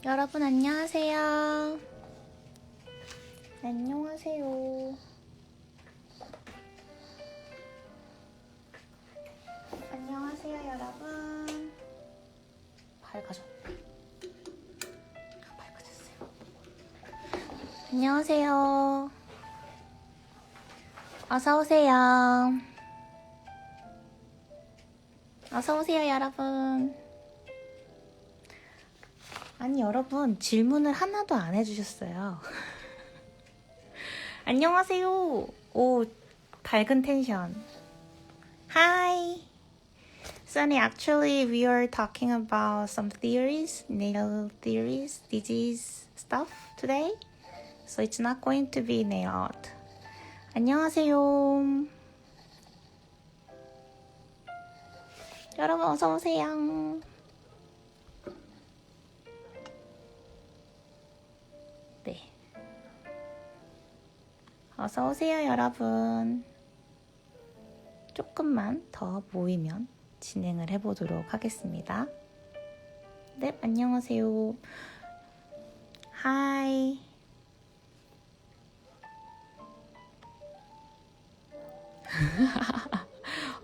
여러분 안녕하세요. 안녕하세요. 안녕하세요 여러분. 밝아졌어요. 안녕하세요. 어서오세요. 어서오세요 여러분. 아니 여러분 질문을 하나도 안 해주셨어요. 안녕하세요. 오 밝은 텐션. Hi. Sunny, actually we are talking about some theories, nail theories, disease stuff today. So it's not going to be nail art. 안녕하세요. 여러분 어서오세요. 네. 어서오세요 여러분. 조금만 더 모이면 진행을 해보도록 하겠습니다. 네, 안녕하세요. 하이.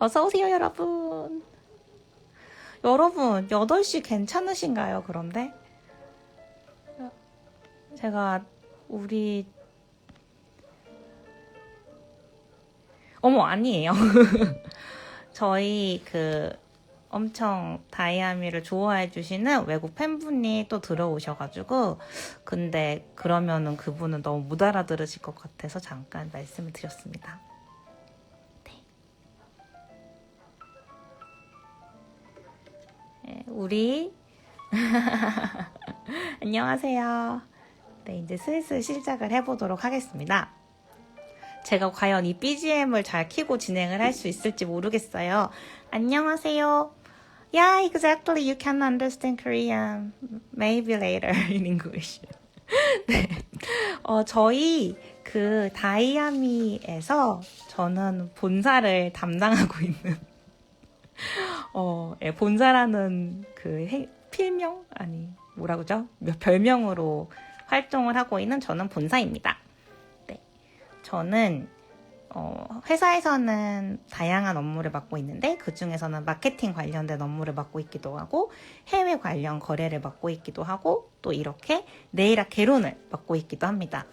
어서오세요 여러분. 여러분 8시 괜찮으신가요? 그런데 제가 우리 아니에요. 저희 엄청 다이아미를 좋아해 주시는 외국 팬분이 또 들어오셔가지고 근데 그러면은 그분은 너무 못 알아들으실 것 같아서 잠깐 말씀을 드렸습니다. 네, 우리 안녕하세요. 네, 이제 슬슬 시작을 해보도록 하겠습니다. 제가 과연 이 BGM을 잘 켜고 진행을 할 수 있을지 모르겠어요. 안녕하세요. Yeah, exactly. You can understand Korean. Maybe later in English. 네. 저희 다이아미에서 저는 본사를 담당하고 있는 예, 본사라는 필명? 아니, 뭐라고죠? 별명으로 활동을 하고 있는 저는 본사입니다. 네. 저는 회사에서는 다양한 업무를 맡고 있는데 그 중에서는 마케팅 관련된 업무를 맡고 있기도 하고 해외 관련 거래를 맡고 있기도 하고 또 이렇게 네일아트 개론을 맡고 있기도 합니다.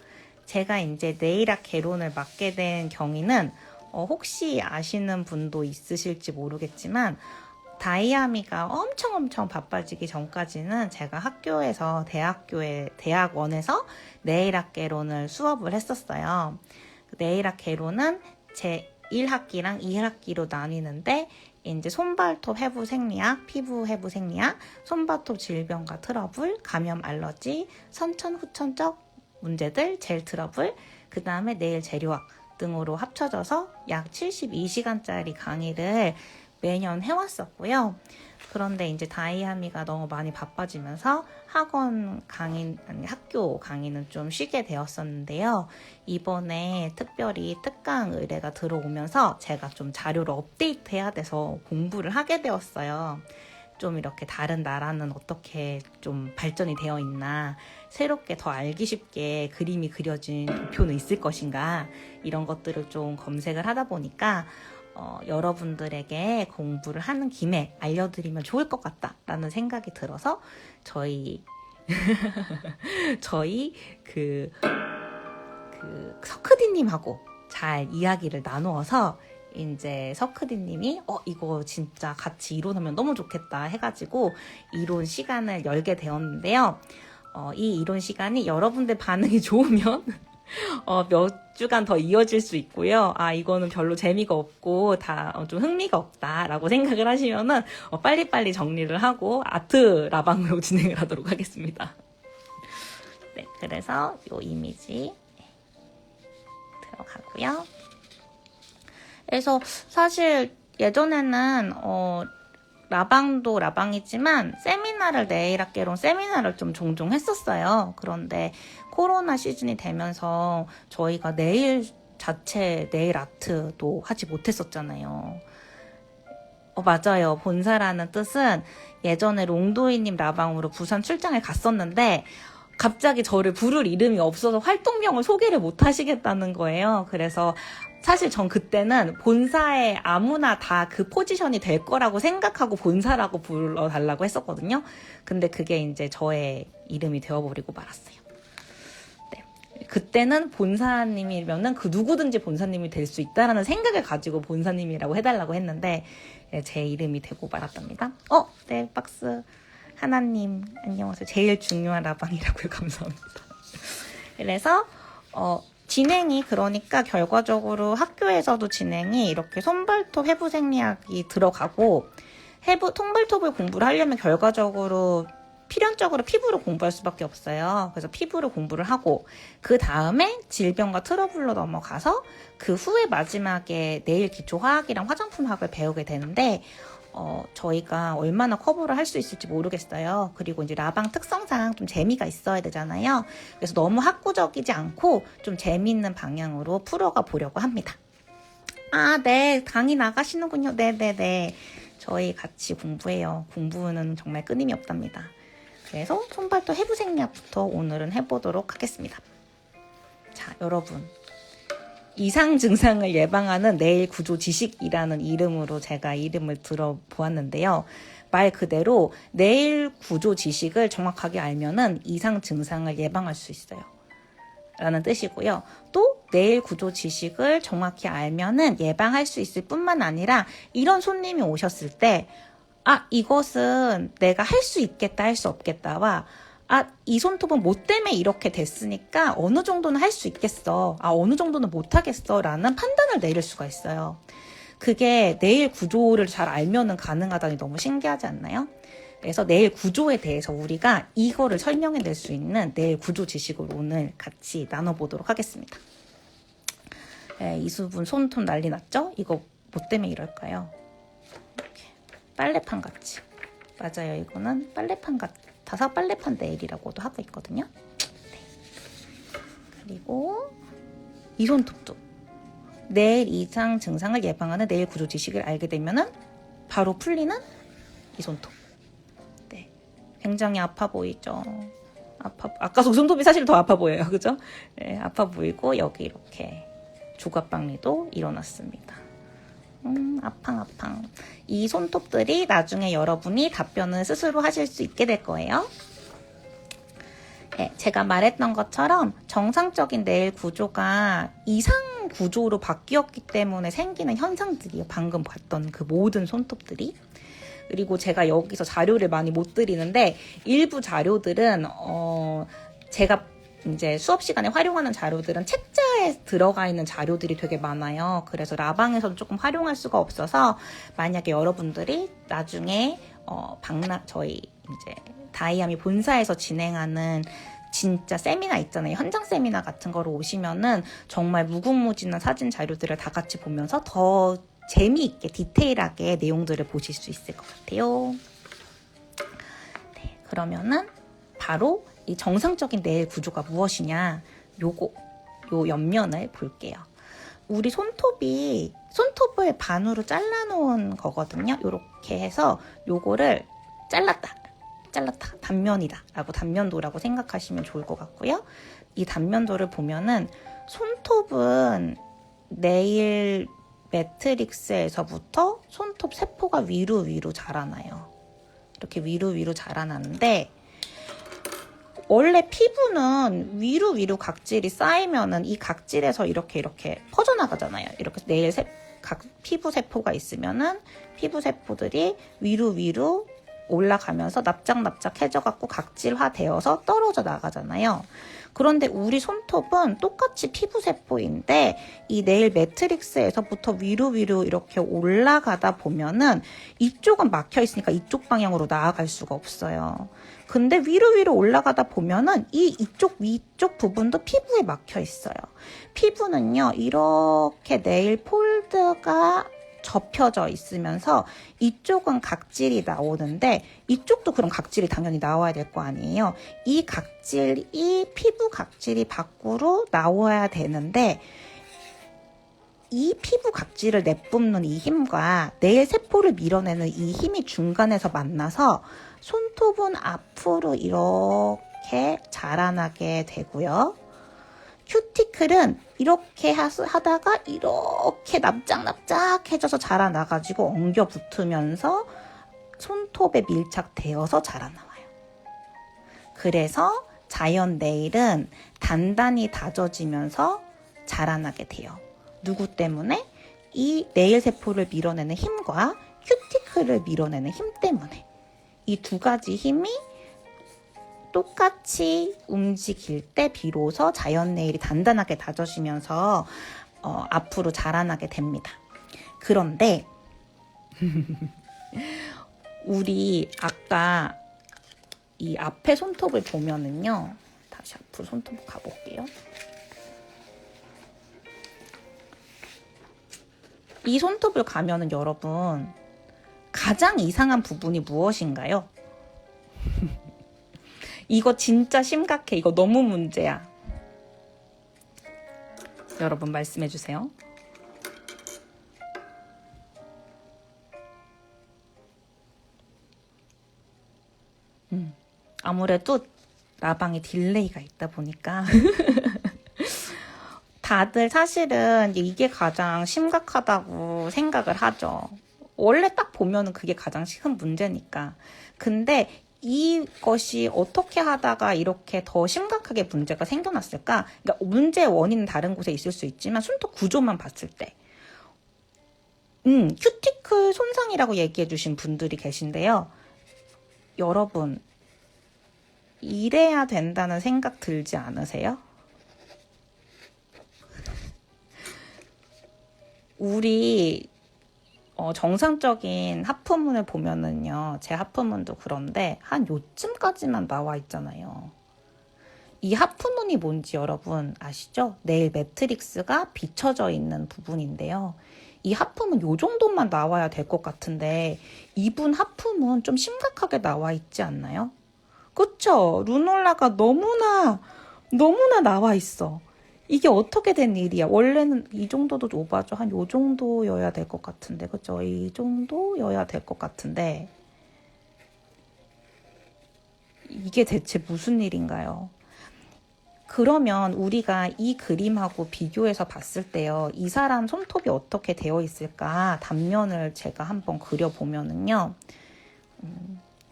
제가 이제 네일아트 개론을 맡게 된 경위는 혹시 아시는 분도 있으실지 모르겠지만 다이아미가 엄청 바빠지기 전까지는 제가 학교에서 대학원에서 네일아트 개론을 수업을 했었어요. 네일아트 개론은 제 1학기랑 2학기로 나뉘는데 이제 손발톱 해부 생리학, 피부 해부 생리학, 손발톱 질병과 트러블, 감염 알러지, 선천 후천적 문제들, 젤 트러블, 그 다음에 네일 재료학 등으로 합쳐져서 약 72시간짜리 강의를 매년 해왔었고요. 그런데 이제 다이아미가 너무 많이 바빠지면서 학교 강의는 좀 쉬게 되었었는데요. 이번에 특별히 특강 의뢰가 들어오면서 제가 좀 자료를 업데이트해야 돼서 공부를 하게 되었어요. 좀 이렇게 다른 나라는 어떻게 좀 발전이 되어 있나, 새롭게 더 알기 쉽게 그림이 그려진 도표는 있을 것인가, 이런 것들을 좀 검색을 하다 보니까 여러분들에게 공부를 하는 김에 알려드리면 좋을 것 같다라는 생각이 들어서 저희 서크디님하고 잘 이야기를 나누어서 이제 서크디님이 이거 진짜 같이 이론하면 너무 좋겠다 해가지고 이론 시간을 열게 되었는데요. 이 이론 시간이 여러분들 반응이 좋으면 몇 주간 더 이어질 수 있고요. 이거는 별로 재미가 없고 다 좀 흥미가 없다라고 생각을 하시면은 빨리빨리 정리를 하고 아트 라방으로 진행을 하도록 하겠습니다. 네, 그래서 이 이미지 들어가고요. 그래서 사실 예전에는 라방도 라방이지만 네일아트 개론 세미나를 좀 종종 했었어요. 그런데 코로나 시즌이 되면서 저희가 네일 아트도 하지 못했었잖아요. 맞아요. 본사라는 뜻은 예전에 롱도이님 라방으로 부산 출장을 갔었는데 갑자기 저를 부를 이름이 없어서 활동명을 소개를 못 하시겠다는 거예요. 그래서 사실 전 그때는 본사에 아무나 다 그 포지션이 될 거라고 생각하고 본사라고 불러달라고 했었거든요. 근데 그게 이제 저의 이름이 되어버리고 말았어요. 네. 그때는 본사님이면은 그 누구든지 본사님이 될 수 있다라는 생각을 가지고 본사님이라고 해달라고 했는데 제 이름이 되고 말았답니다. 네, 박스. 하나님, 안녕하세요. 제일 중요한 라방이라고요. 감사합니다. 그래서, 진행이 그러니까 결과적으로 학교에서도 진행이 이렇게 손발톱 해부 생리학이 들어가고, 손발톱을 공부를 하려면 결과적으로 필연적으로 피부를 공부할 수밖에 없어요. 그래서 피부를 공부를 하고, 그 다음에 질병과 트러블로 넘어가서, 그 후에 마지막에 내일 기초화학이랑 화장품학을 배우게 되는데, 저희가 얼마나 커버를 할 수 있을지 모르겠어요. 그리고 이제 라방 특성상 좀 재미가 있어야 되잖아요. 그래서 너무 학구적이지 않고 좀 재미있는 방향으로 풀어가 보려고 합니다. 네. 강의 나가시는군요. 네네네. 저희 같이 공부해요. 공부는 정말 끊임이 없답니다. 그래서 손발톱 해부 생리학부터 오늘은 해보도록 하겠습니다. 자, 여러분. 이상 증상을 예방하는 뇌일 구조 지식이라는 이름으로 제가 이름을 들어보았는데요. 말 그대로 뇌일 구조 지식을 정확하게 알면은 이상 증상을 예방할 수 있어요. 라는 뜻이고요. 또 뇌일 구조 지식을 정확히 알면은 예방할 수 있을 뿐만 아니라 이런 손님이 오셨을 때 이것은 내가 할 수 있겠다, 할 수 없겠다와 이 손톱은 뭐 때문에 이렇게 됐으니까 어느 정도는 할 수 있겠어. 어느 정도는 못하겠어. 라는 판단을 내릴 수가 있어요. 그게 뇌일 구조를 잘 알면은 가능하다니 너무 신기하지 않나요? 그래서 뇌일 구조에 대해서 우리가 이거를 설명해 낼 수 있는 뇌일 구조 지식을 오늘 같이 나눠보도록 하겠습니다. 이수분 손톱 난리 났죠? 이거 뭐 때문에 이럴까요? 이렇게 빨래판 같이. 맞아요. 이거는 빨래판 같아서 빨래판 네일이라고도 하고 있거든요. 네. 그리고 이 손톱도 뇌일 이상 증상을 예방하는 뇌일 구조 지식을 알게 되면은 바로 풀리는 이 손톱. 네. 굉장히 아파 보이죠? 아까 손톱이 사실 더 아파 보여요. 그죠? 네, 아파 보이고 여기 이렇게 조각박리도 일어났습니다. 아팡. 이 손톱들이 나중에 여러분이 답변을 스스로 하실 수 있게 될 거예요. 네, 제가 말했던 것처럼 정상적인 뇌일 구조가 이상 구조로 바뀌었기 때문에 생기는 현상들이에요. 방금 봤던 그 모든 손톱들이. 그리고 제가 여기서 자료를 많이 못 드리는데 일부 자료들은 제가 이제 수업 시간에 활용하는 자료들은 책자에 들어가 있는 자료들이 되게 많아요. 그래서 라방에서는 조금 활용할 수가 없어서 만약에 여러분들이 나중에 저희 이제 다이아미 본사에서 진행하는 진짜 세미나 있잖아요. 현장 세미나 같은 거로 오시면은 정말 무궁무진한 사진 자료들을 다 같이 보면서 더 재미있게 디테일하게 내용들을 보실 수 있을 것 같아요. 네, 그러면은 바로 이 정상적인 뇌일 구조가 무엇이냐, 요 옆면을 볼게요. 우리 손톱을 반으로 잘라놓은 거거든요. 요렇게 해서 요거를 잘랐다, 단면이다 라고 단면도라고 생각하시면 좋을 것 같고요. 이 단면도를 보면은 손톱은 뇌일 매트릭스에서부터 손톱 세포가 위로 자라나요. 이렇게 위로 자라나는데 원래 피부는 위로 각질이 쌓이면은 이 각질에서 이렇게 퍼져나가잖아요. 이렇게 뇌일 피부 세포가 있으면은 피부 세포들이 위로 올라가면서 납작해져갖고 각질화 되어서 떨어져 나가잖아요. 그런데 우리 손톱은 똑같이 피부 세포인데 이 뇌일 매트릭스에서부터 위로 이렇게 올라가다 보면은 이쪽은 막혀 있으니까 이쪽 방향으로 나아갈 수가 없어요. 근데 위로 올라가다 보면은 이쪽 위쪽 부분도 피부에 막혀 있어요. 피부는요, 이렇게 뇌일 폴드가 접혀져 있으면서 이쪽은 각질이 나오는데 이쪽도 그럼 각질이 당연히 나와야 될 거 아니에요. 이 피부 각질이 밖으로 나와야 되는데 이 피부 각질을 내뿜는 이 힘과 네일 세포를 밀어내는 이 힘이 중간에서 만나서 손톱은 앞으로 이렇게 자라나게 되고요. 큐티클은 이렇게 하다가 이렇게 납작납작해져서 자라나가지고 엉겨 붙으면서 손톱에 밀착되어서 자라나와요. 그래서 자이언 네일은 단단히 다져지면서 자라나게 돼요. 누구 때문에? 이 네일 세포를 밀어내는 힘과 큐티클을 밀어내는 힘 때문에. 이 두 가지 힘이 똑같이 움직일 때 비로소 자이언 네일이 단단하게 다져지면서 앞으로 자라나게 됩니다. 그런데 우리 아까 이 앞에 손톱을 보면은요. 다시 앞으로 손톱 가볼게요. 이 손톱을 가면은 여러분 가장 이상한 부분이 무엇인가요? 이거 진짜 심각해. 이거 너무 문제야. 여러분 말씀해 주세요. 아무래도 라방에 딜레이가 있다 보니까 다들 사실은 이게 가장 심각하다고 생각을 하죠. 원래 딱 보면은 그게 가장 큰 문제니까. 근데 이것이 어떻게 하다가 이렇게 더 심각하게 문제가 생겨났을까? 그러니까 문제의 원인은 다른 곳에 있을 수 있지만 손톱 구조만 봤을 때. 큐티클 손상이라고 얘기해 주신 분들이 계신데요. 여러분, 이래야 된다는 생각 들지 않으세요? 우리 정상적인 하프문을 보면은요, 제 하프문도 그런데 한 요쯤까지만 나와 있잖아요. 이 하프문이 뭔지 여러분 아시죠? 네일 매트릭스가 비춰져 있는 부분인데요. 이 하프문 요 정도만 나와야 될 것 같은데 이분 하프문 좀 심각하게 나와 있지 않나요? 그쵸? 루놀라가 너무나 나와 있어. 이게 어떻게 된 일이야? 원래는 이 정도도 오바죠. 한 요 정도여야 될 것 같은데. 그죠? 이 정도여야 될 것 같은데. 이게 대체 무슨 일인가요? 그러면 우리가 이 그림하고 비교해서 봤을 때요. 이 사람 손톱이 어떻게 되어 있을까? 단면을 제가 한번 그려보면은요.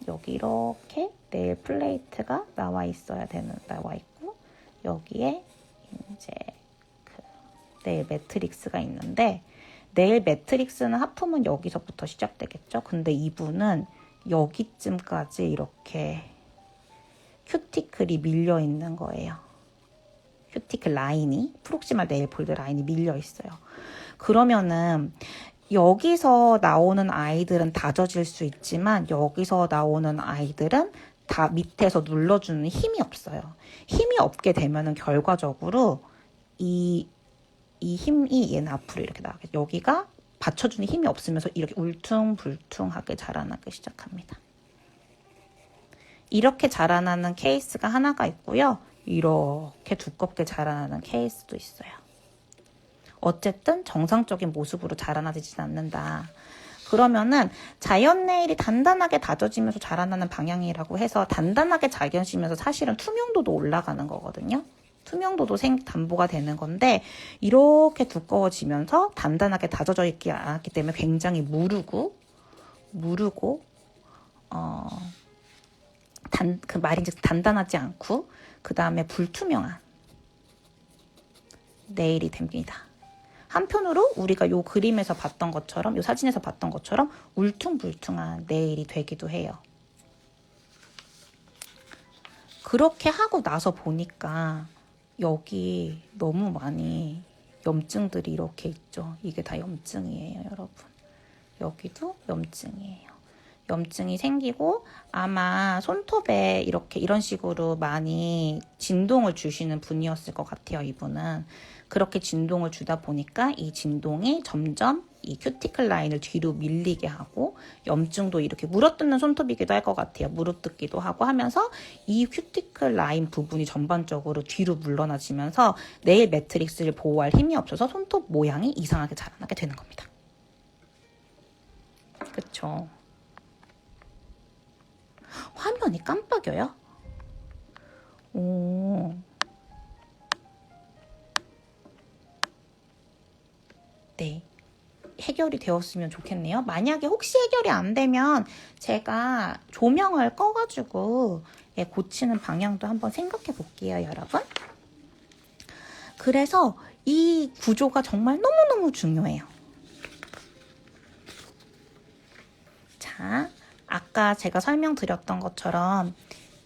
여기 이렇게 네일 플레이트가 나와 있고 여기에 이제 그 네일 매트릭스가 있는데 네일 매트릭스는 하품은 여기서부터 시작되겠죠. 근데 이분은 여기쯤까지 이렇게 큐티클이 밀려 있는 거예요. 큐티클 라인이 프록시말 네일 폴드 라인이 밀려 있어요. 그러면은 여기서 나오는 아이들은 다져질 수 있지만 여기서 나오는 아이들은 다 밑에서 눌러주는 힘이 없어요. 힘이 없게 되면은 결과적으로 이 힘이 얘는 앞으로 이렇게 나가게 여기가 받쳐주는 힘이 없으면서 이렇게 울퉁불퉁하게 자라나기 시작합니다. 이렇게 자라나는 케이스가 하나가 있고요. 이렇게 두껍게 자라나는 케이스도 있어요. 어쨌든 정상적인 모습으로 자라나지는 않는다. 그러면은 자이언 네일이 단단하게 다져지면서 자라나는 방향이라고 해서 단단하게 자겨지면서 사실은 투명도도 올라가는 거거든요. 투명도도 담보가 되는 건데 이렇게 두꺼워지면서 단단하게 다져져 있지 않았기 때문에 굉장히 무르고 그 말인즉 단단하지 않고 그 다음에 불투명한 네일이 됩니다. 한편으로 우리가 요 그림에서 봤던 것처럼 요 사진에서 봤던 것처럼 울퉁불퉁한 네일이 되기도 해요. 그렇게 하고 나서 보니까 여기 너무 많이 염증들이 이렇게 있죠. 이게 다 염증이에요, 여러분. 여기도 염증이에요. 염증이 생기고 아마 손톱에 이렇게 이런 식으로 많이 진동을 주시는 분이었을 것 같아요. 이분은 그렇게 진동을 주다 보니까 이 진동이 점점 이 큐티클 라인을 뒤로 밀리게 하고 염증도 이렇게 물어뜯는 손톱이기도 할 것 같아요. 물어뜯기도 하고 하면서 이 큐티클 라인 부분이 전반적으로 뒤로 물러나지면서 네일 매트릭스를 보호할 힘이 없어서 손톱 모양이 이상하게 자라나게 되는 겁니다. 그쵸? 화면이 깜빡여요? 오. 네. 해결이 되었으면 좋겠네요. 만약에 혹시 해결이 안 되면 제가 조명을 꺼가지고 고치는 방향도 한번 생각해 볼게요, 여러분. 그래서 이 구조가 정말 너무너무 중요해요. 자, 아까 제가 설명드렸던 것처럼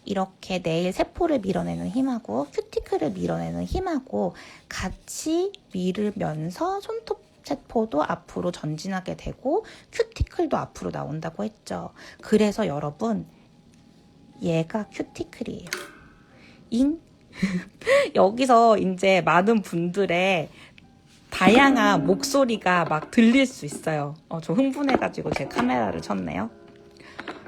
이렇게 네일 세포를 밀어내는 힘하고 큐티클을 밀어내는 힘하고 같이 밀으면서 손톱 세포도 앞으로 전진하게 되고 큐티클도 앞으로 나온다고 했죠. 그래서 여러분, 얘가 큐티클이에요. 잉? 여기서 이제 많은 분들의 다양한 목소리가 막 들릴 수 있어요. 저 흥분해가지고 제 카메라를 쳤네요.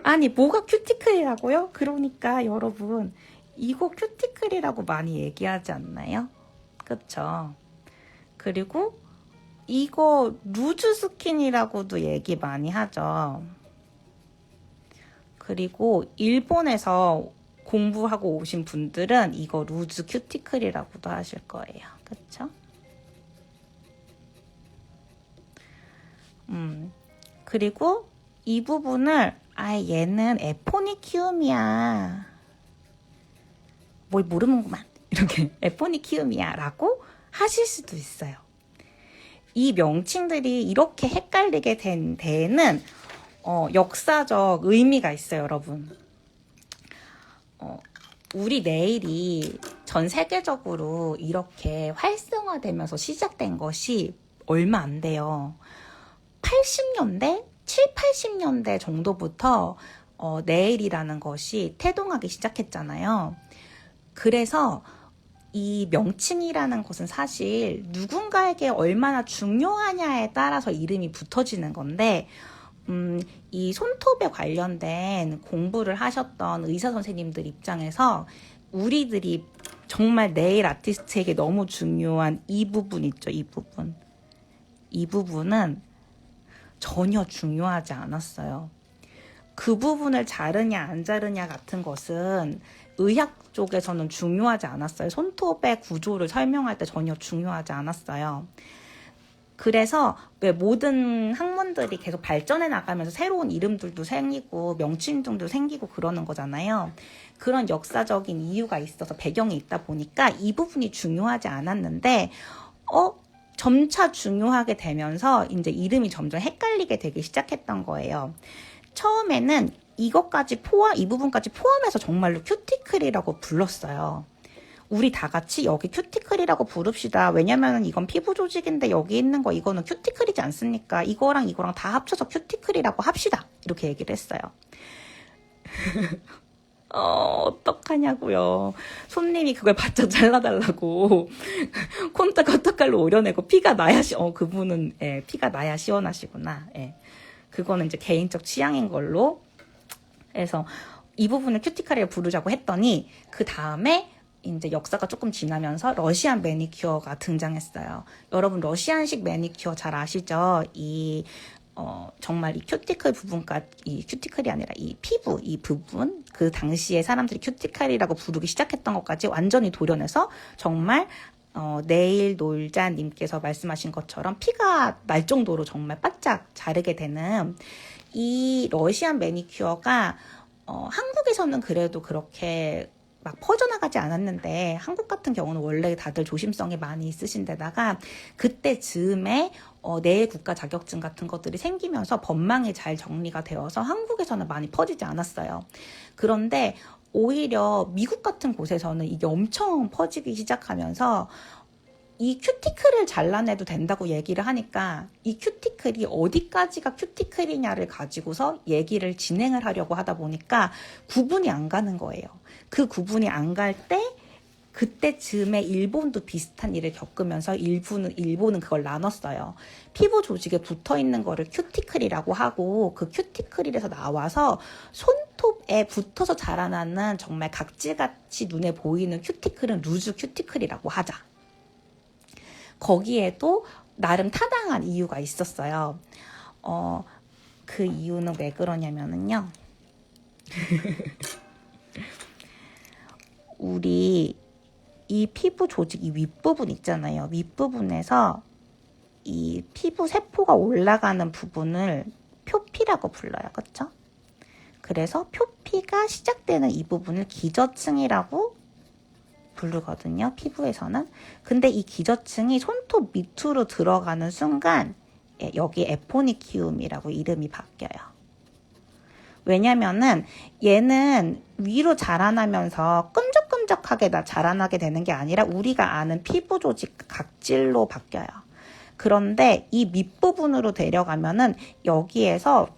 아니, 뭐가 큐티클이라고요? 그러니까 여러분, 이거 큐티클이라고 많이 얘기하지 않나요? 그쵸? 그리고 이거 루즈 스킨이라고도 얘기 많이 하죠. 그리고 일본에서 공부하고 오신 분들은 이거 루즈 큐티클이라고도 하실 거예요. 그쵸? 그리고 이 부분을 얘는 에포니키움이야. 뭘 모르는구만. 이렇게 에포니키움이야 라고 하실 수도 있어요. 이 명칭들이 이렇게 헷갈리게 된 데에는 역사적 의미가 있어요, 여러분. 우리 네일이 전 세계적으로 이렇게 활성화되면서 시작된 것이 얼마 안 돼요. 80년대? 7, 80년대 정도부터 네일이라는 것이 태동하기 시작했잖아요. 그래서 이 명칭이라는 것은 사실 누군가에게 얼마나 중요하냐에 따라서 이름이 붙어지는 건데 이 손톱에 관련된 공부를 하셨던 의사 선생님들 입장에서 우리들이 정말 네일 아티스트에게 너무 중요한 이 부분 있죠, 이 부분. 이 부분은 전혀 중요하지 않았어요. 그 부분을 자르냐 안 자르냐 같은 것은 의학 쪽에서는 중요하지 않았어요. 손톱의 구조를 설명할 때 전혀 중요하지 않았어요. 그래서 왜 모든 학문들이 계속 발전해 나가면서 새로운 이름들도 생기고 명칭들도 생기고 그러는 거잖아요. 그런 역사적인 이유가 있어서 배경이 있다 보니까 이 부분이 중요하지 않았는데 점차 중요하게 되면서 이제 이름이 점점 헷갈리게 되기 시작했던 거예요. 처음에는 이것까지 이 부분까지 포함해서 정말로 큐티클이라고 불렀어요. 우리 다 같이 여기 큐티클이라고 부릅시다. 왜냐면은 이건 피부 조직인데 여기 있는 거 이거는 큐티클이지 않습니까? 이거랑 이거랑 다 합쳐서 큐티클이라고 합시다. 이렇게 얘기를 했어요. 어떡하냐고요. 손님이 그걸 바짝 잘라달라고 콘딱칼로 오려내고 피가 나야 그분은 피가 나야 시원하시구나. 그거는 이제 개인적 취향인 걸로 해서 이 부분을 큐티클이라고 부르자고 했더니 그 다음에 이제 역사가 조금 지나면서 러시안 매니큐어가 등장했어요. 여러분 러시안식 매니큐어 잘 아시죠? 정말 이 큐티클 부분까지, 이 큐티클이 아니라 이 피부, 이 부분, 그 당시에 사람들이 큐티클이라고 부르기 시작했던 것까지 완전히 도려내서 정말 네일 놀자님께서 말씀하신 것처럼 피가 날 정도로 정말 바짝 자르게 되는 이 러시안 매니큐어가 한국에서는 그래도 그렇게 막 퍼져나가지 않았는데 한국 같은 경우는 원래 다들 조심성이 많이 있으신 데다가 그때 즈음에 네일 국가 자격증 같은 것들이 생기면서 법망이 잘 정리가 되어서 한국에서는 많이 퍼지지 않았어요. 그런데 오히려 미국 같은 곳에서는 이게 엄청 퍼지기 시작하면서 이 큐티클을 잘라내도 된다고 얘기를 하니까 이 큐티클이 어디까지가 큐티클이냐를 가지고서 얘기를 진행을 하려고 하다 보니까 구분이 안 가는 거예요. 그 구분이 안 갈 때 그때쯤에 일본도 비슷한 일을 겪으면서 일본은 그걸 나눴어요. 피부 조직에 붙어 있는 거를 큐티클이라고 하고 그 큐티클에서 나와서 손톱에 붙어서 자라나는 정말 각질같이 눈에 보이는 큐티클은 루즈 큐티클이라고 하자. 거기에도 나름 타당한 이유가 있었어요. 그 이유는 왜 그러냐면은요. 우리 이 피부 조직 이 윗부분 있잖아요. 윗부분에서 이 피부 세포가 올라가는 부분을 표피라고 불러요. 그렇죠? 그래서 표피가 시작되는 이 부분을 기저층이라고 부르거든요. 피부에서는. 근데 이 기저층이 손톱 밑으로 들어가는 순간 여기 에포니키움이라고 이름이 바뀌어요. 왜냐면은 얘는 위로 자라나면서 끈적끈적하게 자라나게 되는 게 아니라 우리가 아는 피부 조직 각질로 바뀌어요. 그런데 이 밑부분으로 데려가면은 여기에서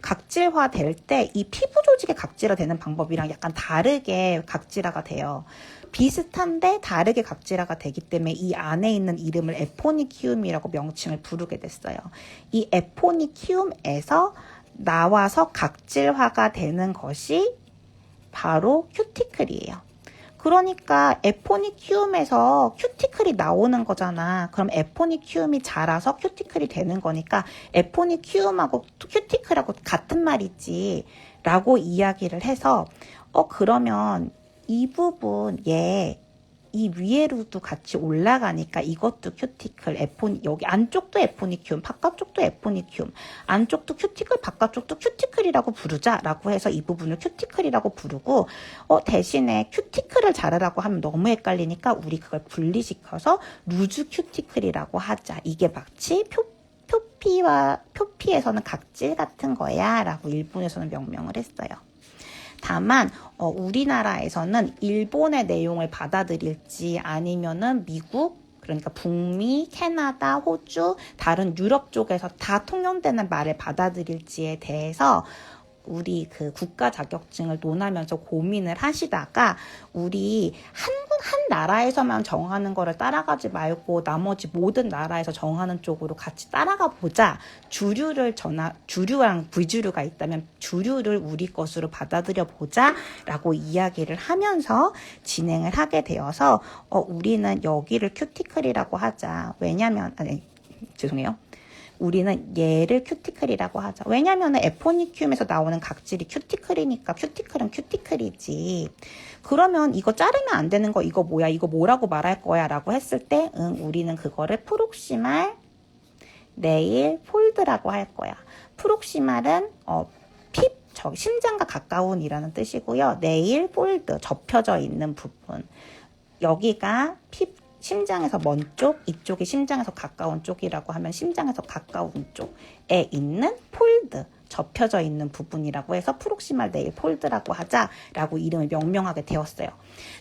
각질화 될 때 이 피부 조직의 각질화 되는 방법이랑 약간 다르게 각질화가 돼요. 비슷한데 다르게 각질화가 되기 때문에 이 안에 있는 이름을 에포니키움이라고 명칭을 부르게 됐어요. 이 에포니키움에서 나와서 각질화가 되는 것이 바로 큐티클이에요. 그러니까 에포니키움에서 큐티클이 나오는 거잖아. 그럼 에포니키움이 자라서 큐티클이 되는 거니까 에포니키움하고 큐티클하고 같은 말이지 라고 이야기를 해서 그러면 이 부분 이 위에로도 같이 올라가니까 이것도 큐티클, 여기 안쪽도 에포니큐움, 바깥쪽도 에포니큐움, 안쪽도 큐티클, 바깥쪽도 큐티클이라고 부르자라고 해서 이 부분을 큐티클이라고 부르고 대신에 큐티클을 자르라고 하면 너무 헷갈리니까 우리 그걸 분리시켜서 루즈 큐티클이라고 하자. 이게 마치 표피에서는 각질 같은 거야 라고 일본에서는 명명을 했어요. 다만 우리나라에서는 일본의 내용을 받아들일지 아니면은 미국, 그러니까 북미, 캐나다, 호주, 다른 유럽 쪽에서 다 통용되는 말을 받아들일지에 대해서 우리 그 국가 자격증을 논하면서 고민을 하시다가 우리 한 나라에서만 정하는 거를 따라가지 말고 나머지 모든 나라에서 정하는 쪽으로 같이 따라가 보자. 주류랑 부주류가 있다면 주류를 우리 것으로 받아들여 보자 라고 이야기를 하면서 진행을 하게 되어서 우리는 여기를 큐티클이라고 하자. 왜냐면 죄송해요. 우리는 얘를 큐티클이라고 하자. 왜냐면 에포니큐움에서 나오는 각질이 큐티클이니까 큐티클은 큐티클이지. 그러면 이거 자르면 안 되는 거 이거 뭐야? 이거 뭐라고 말할 거야? 라고 했을 때 우리는 그거를 프록시말 네일 폴드라고 할 거야. 프록시말은 심장과 가까운이라는 뜻이고요. 네일 폴드, 접혀져 있는 부분. 여기가 심장에서 먼 쪽, 이쪽이 심장에서 가까운 쪽이라고 하면 심장에서 가까운 쪽에 있는 폴드, 접혀져 있는 부분이라고 해서 프록시말 네일 폴드라고 하자라고 이름을 명명하게 되었어요.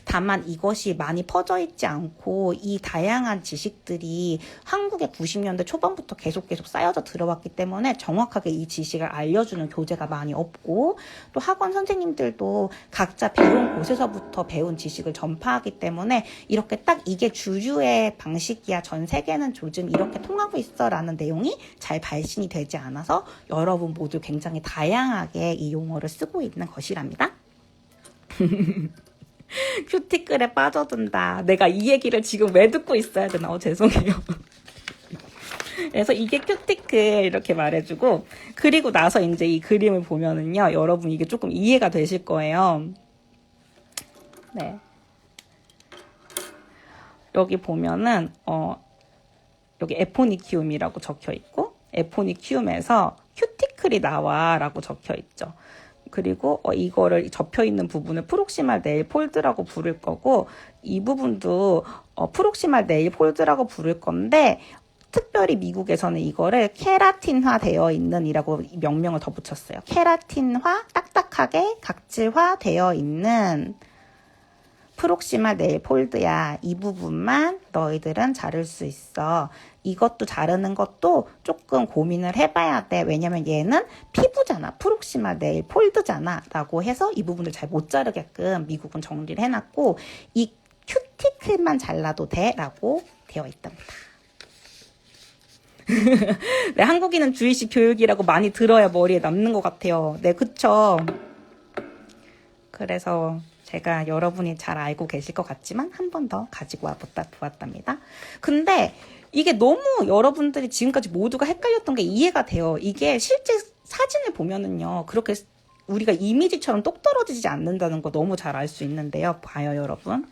다만 이것이 많이 퍼져 있지 않고 이 다양한 지식들이 한국의 90년대 초반부터 계속 쌓여져 들어왔기 때문에 정확하게 이 지식을 알려주는 교재가 많이 없고 또 학원 선생님들도 각자 배운 곳에서부터 배운 지식을 전파하기 때문에 이렇게 딱 이게 주류의 방식이야, 전 세계는 요즘 이렇게 통하고 있어 라는 내용이 잘 발신이 되지 않아서 여러분 모두 굉장히 다양하게 이 용어를 쓰고 있는 것이랍니다. 큐티클에 빠져든다. 내가 이 얘기를 지금 왜 듣고 있어야 되나? 죄송해요. 그래서 이게 큐티클 이렇게 말해주고 그리고 나서 이제 이 그림을 보면은요. 여러분 이게 조금 이해가 되실 거예요. 네. 여기 보면은 여기 에포니키움이라고 적혀 있고 에포니키움에서 큐티클이 나와 라고 적혀 있죠. 그리고 이거를 접혀있는 부분을 프록시말 네일 폴드라고 부를 거고 이 부분도 프록시말 네일 폴드라고 부를 건데 특별히 미국에서는 이거를 케라틴화 되어 있는 이라고 명명을 더 붙였어요. 케라틴화, 딱딱하게 각질화 되어 있는 프록시마 네일 폴드야. 이 부분만 너희들은 자를 수 있어. 이것도 자르는 것도 조금 고민을 해봐야 돼. 왜냐면 얘는 피부잖아. 프록시마 네일 폴드잖아. 라고 해서 이 부분을 잘 못 자르게끔 미국은 정리를 해놨고, 이 큐티클만 잘라도 돼. 라고 되어 있답니다. 네, 한국인은 주의식 교육이라고 많이 들어야 머리에 남는 것 같아요. 네, 그쵸. 그래서 제가 여러분이 잘 알고 계실 것 같지만 한 번 더 가지고 보았답니다. 근데 이게 너무 여러분들이 지금까지 모두가 헷갈렸던 게 이해가 돼요. 이게 실제 사진을 보면은요, 그렇게 우리가 이미지처럼 똑 떨어지지 않는다는 거 너무 잘 알 수 있는데요. 봐요, 여러분.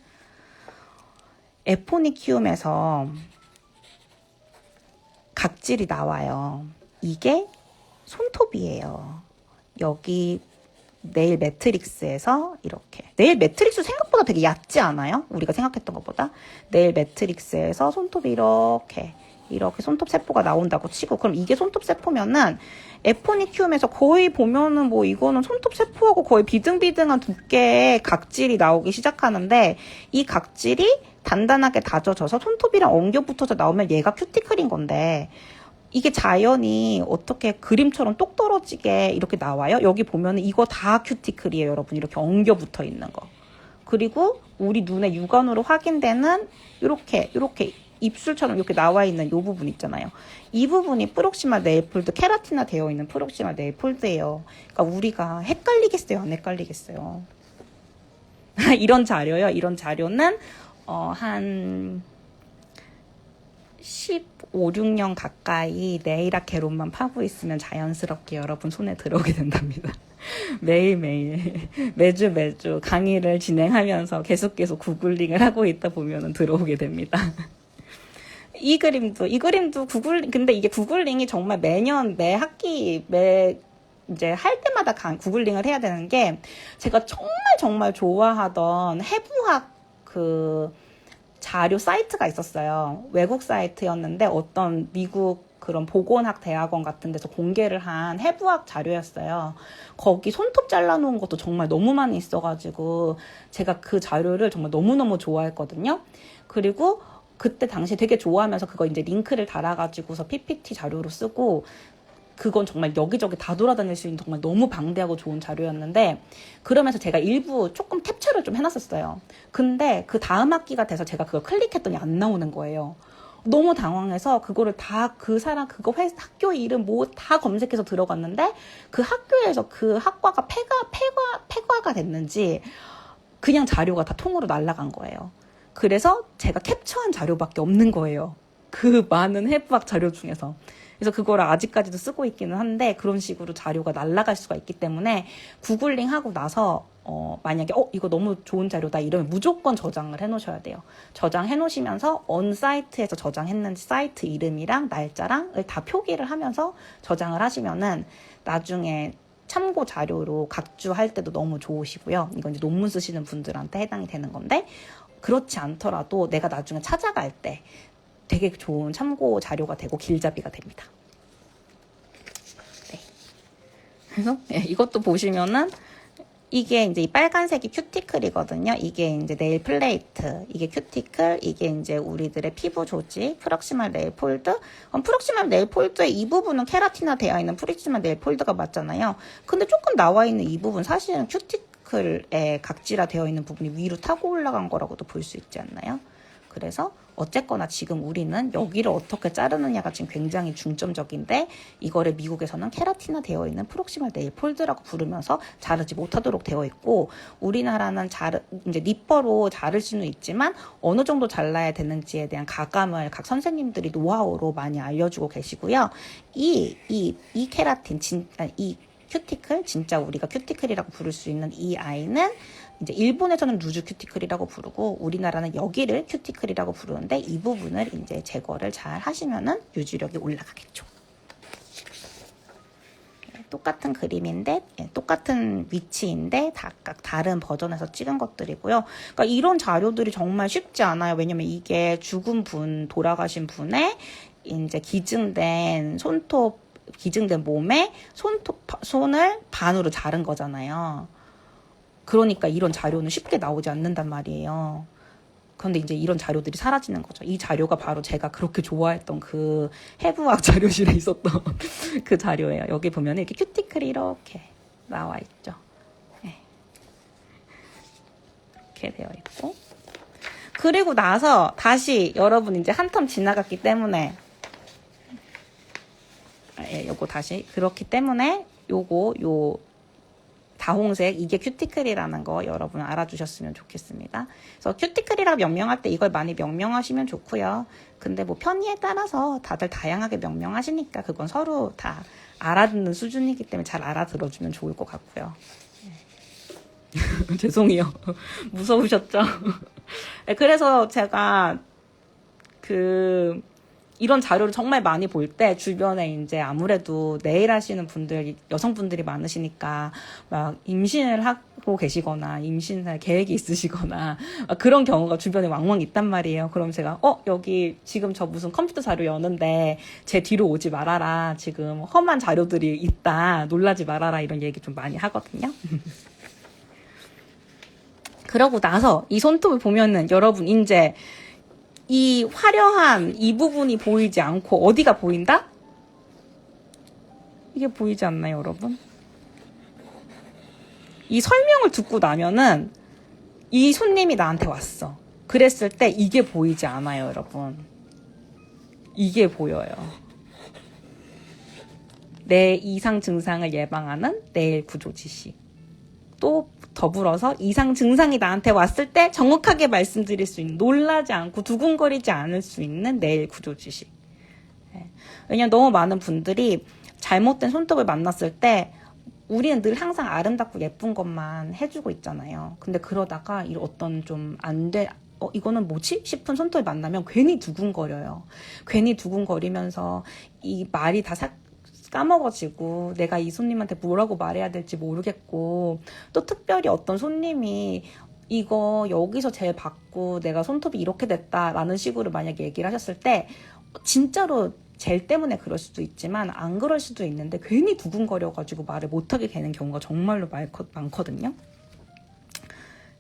에포니키움에서 각질이 나와요. 이게 손톱이에요. 여기 네일 매트릭스에서 이렇게. 네일 매트릭스 생각보다 되게 얕지 않아요? 우리가 생각했던 것보다. 네일 매트릭스에서 손톱이 이렇게 손톱 세포가 나온다고 치고, 그럼 이게 손톱 세포면은 에포니키움에서 거의 보면은 뭐 이거는 손톱 세포하고 거의 비등비등한 두께의 각질이 나오기 시작하는데, 이 각질이 단단하게 다져져서 손톱이랑 엉겨 붙어서 나오면 얘가 큐티클인 건데, 이게 자연이 어떻게 그림처럼 똑 떨어지게 이렇게 나와요? 여기 보면은 이거 다 큐티클이에요, 여러분. 이렇게 엉겨 붙어 있는 거. 그리고 우리 눈에 육안으로 확인되는 이렇게 입술처럼 이렇게 나와 있는 이 부분 있잖아요. 이 부분이 프록시마 네일 폴드, 케라틴화 되어 있는 프록시마 네일 폴드예요. 그러니까 우리가 헷갈리겠어요, 안 헷갈리겠어요? 이런 자료요. 이런 자료는 한 15, 16년 가까이 네일아트 개론만 파고 있으면 자연스럽게 여러분 손에 들어오게 된답니다. 매일매일, 매주 강의를 진행하면서 계속 구글링을 하고 있다 보면 들어오게 됩니다. 이 그림도 근데 이게 구글링이 정말 매년, 매 학기, 이제 할 때마다 구글링을 해야 되는 게, 제가 정말 좋아하던 해부학 자료 사이트가 있었어요. 외국 사이트였는데 어떤 미국 그런 보건학 대학원 같은 데서 공개를 한 해부학 자료였어요. 거기 손톱 잘라놓은 것도 정말 너무 많이 있어가지고 제가 그 자료를 정말 너무너무 좋아했거든요. 그리고 그때 당시 되게 좋아하면서 그거 이제 링크를 달아가지고서 PPT 자료로 쓰고, 그건 정말 여기저기 다 돌아다닐 수 있는 정말 너무 방대하고 좋은 자료였는데, 그러면서 제가 일부 조금 캡처를 좀 해놨었어요. 근데 그 다음 학기가 돼서 제가 그걸 클릭했더니 안 나오는 거예요. 너무 당황해서 그거를 다 학교 이름 뭐 다 검색해서 들어갔는데, 그 학교에서 그 학과가 폐과가 됐는지 그냥 자료가 다 통으로 날아간 거예요. 그래서 제가 캡처한 자료밖에 없는 거예요. 그 많은 해부학 자료 중에서. 그래서 그거를 아직까지도 쓰고 있기는 한데, 그런 식으로 자료가 날아갈 수가 있기 때문에 구글링 하고 나서 만약에 이거 너무 좋은 자료다 이러면 무조건 저장을 해놓으셔야 돼요. 저장해 놓으시면서 어느 사이트에서 저장했는지 사이트 이름이랑 날짜랑을 다 표기를 하면서 저장을 하시면은 나중에 참고 자료로 각주할 때도 너무 좋으시고요. 이건 이제 논문 쓰시는 분들한테 해당이 되는 건데, 그렇지 않더라도 내가 나중에 찾아갈 때 되게 좋은 참고 자료가 되고 길잡이가 됩니다. 네. 그래서 이것도 보시면은 이게 이제 이 빨간색이 큐티클이거든요. 이게 이제 네일 플레이트, 이게 큐티클, 이게 이제 우리들의 피부 조직, 프록시말 네일 폴드. 프록시말 네일 폴드의 이 부분은 케라틴화 되어 있는 프록시말 네일 폴드가 맞잖아요. 근데 조금 나와 있는 이 부분 사실은 큐티클에 각질화 되어 있는 부분이 위로 타고 올라간 거라고도 볼 수 있지 않나요? 그래서 어쨌거나 지금 우리는 여기를 어떻게 자르느냐가 지금 굉장히 중점적인데, 이거를 미국에서는 케라틴화 되어 있는 프록시말 네일 폴드라고 부르면서 자르지 못하도록 되어 있고, 우리나라는 이제 니퍼로 자를 수는 있지만 어느 정도 잘라야 되는지에 대한 가감을 각 선생님들이 노하우로 많이 알려주고 계시고요. 이 케라틴, 이 큐티클, 진짜 우리가 큐티클이라고 부를 수 있는 이 아이는 이제 일본에서는 루즈 큐티클이라고 부르고 우리나라는 여기를 큐티클이라고 부르는데, 이 부분을 이제 제거를 잘 하시면은 유지력이 올라가겠죠. 똑같은 그림인데, 똑같은 위치인데 각각 다른 버전에서 찍은 것들이고요. 그러니까 이런 자료들이 정말 쉽지 않아요. 왜냐면 이게 죽은 분, 돌아가신 분의 이제 기증된 몸에 손을 반으로 자른 거잖아요. 그러니까 이런 자료는 쉽게 나오지 않는단 말이에요. 그런데 이제 이런 자료들이 사라지는 거죠. 이 자료가 바로 제가 그렇게 좋아했던 그 해부학 자료실에 있었던 그 자료예요. 여기 보면 이렇게 큐티클이 이렇게 나와 있죠. 네. 이렇게 되어 있고. 그리고 나서 다시 여러분 이제 한 텀 지나갔기 때문에 요거 다시 그렇기 때문에 요 다홍색 이게 큐티클이라는 거 여러분 알아주셨으면 좋겠습니다. 그래서 큐티클이라고 명명할 때 이걸 많이 명명하시면 좋고요. 근데 뭐 편의에 따라서 다들 다양하게 명명하시니까 그건 서로 다 알아듣는 수준이기 때문에 잘 알아들어주면 좋을 것 같고요. 죄송해요. 무서우셨죠? 그래서 제가 이런 자료를 정말 많이 볼 때 주변에 이제 아무래도 네일 하시는 분들, 여성분들이 많으시니까 막 임신을 하고 계시거나 임신할 계획이 있으시거나 그런 경우가 주변에 왕왕 있단 말이에요. 그럼 제가 여기 지금 저 무슨 컴퓨터 자료 여는데 제 뒤로 오지 말아라. 지금 험한 자료들이 있다. 놀라지 말아라. 이런 얘기 좀 많이 하거든요. 그러고 나서 이 손톱을 보면은 여러분 이제 이 화려한 이 부분이 보이지 않고 어디가 보인다? 이게 보이지 않나요, 여러분? 이 설명을 듣고 나면은 이 손님이 나한테 왔어. 그랬을 때 이게 보이지 않아요, 여러분. 이게 보여요. 내 이상 증상을 예방하는 네일 구조 지시. 또 더불어서 이상 증상이 나한테 왔을 때 정확하게 말씀드릴 수 있는, 놀라지 않고 두근거리지 않을 수 있는 네일 구조 지식. 왜냐면 너무 많은 분들이 잘못된 손톱을 만났을 때 우리는 늘 항상 아름답고 예쁜 것만 해주고 있잖아요. 근데 그러다가 어떤 좀 이거는 뭐지? 싶은 손톱을 만나면 괜히 두근거려요. 괜히 두근거리면서 이 말이 다 까먹어지고 내가 이 손님한테 뭐라고 말해야 될지 모르겠고, 또 특별히 어떤 손님이 이거 여기서 젤 받고 내가 손톱이 이렇게 됐다라는 식으로 만약에 얘기를 하셨을 때 진짜로 젤 때문에 그럴 수도 있지만 안 그럴 수도 있는데 괜히 두근거려가지고 말을 못하게 되는 경우가 정말로 많거든요.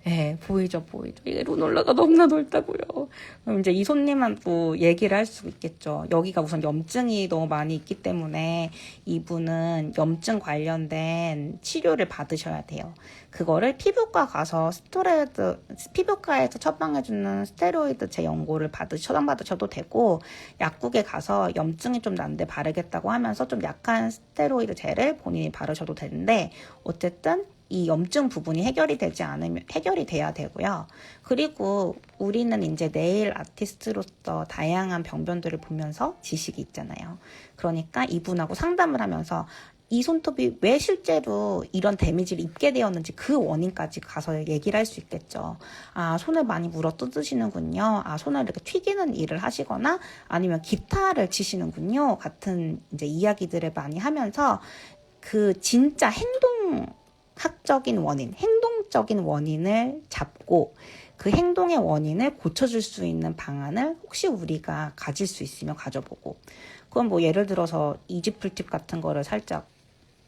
예, 보이죠. 이게 루놀라가 너무나 넓다고요. 그럼 이제 이 손님한테 얘기를 할 수 있겠죠. 여기가 우선 염증이 너무 많이 있기 때문에 이분은 염증 관련된 치료를 받으셔야 돼요. 그거를 피부과 가서 피부과에서 처방해주는 스테로이드 제 연고를 처방받으셔도 되고, 약국에 가서 염증이 좀 난데 바르겠다고 하면서 좀 약한 스테로이드 젤을 본인이 바르셔도 되는데, 어쨌든 이 염증 부분이 해결이 돼야 되고요. 그리고 우리는 이제 네일 아티스트로서 다양한 병변들을 보면서 지식이 있잖아요. 그러니까 이분하고 상담을 하면서 이 손톱이 왜 실제로 이런 데미지를 입게 되었는지 그 원인까지 가서 얘기를 할 수 있겠죠. 아, 손을 많이 물어 뜯으시는군요. 아, 손을 이렇게 튀기는 일을 하시거나 아니면 기타를 치시는군요. 같은 이제 이야기들을 많이 하면서 그 진짜 행동적인 원인을 잡고 그 행동의 원인을 고쳐줄 수 있는 방안을 혹시 우리가 가질 수 있으면 가져보고, 그건 뭐 예를 들어서 이지풀팁 같은 거를 살짝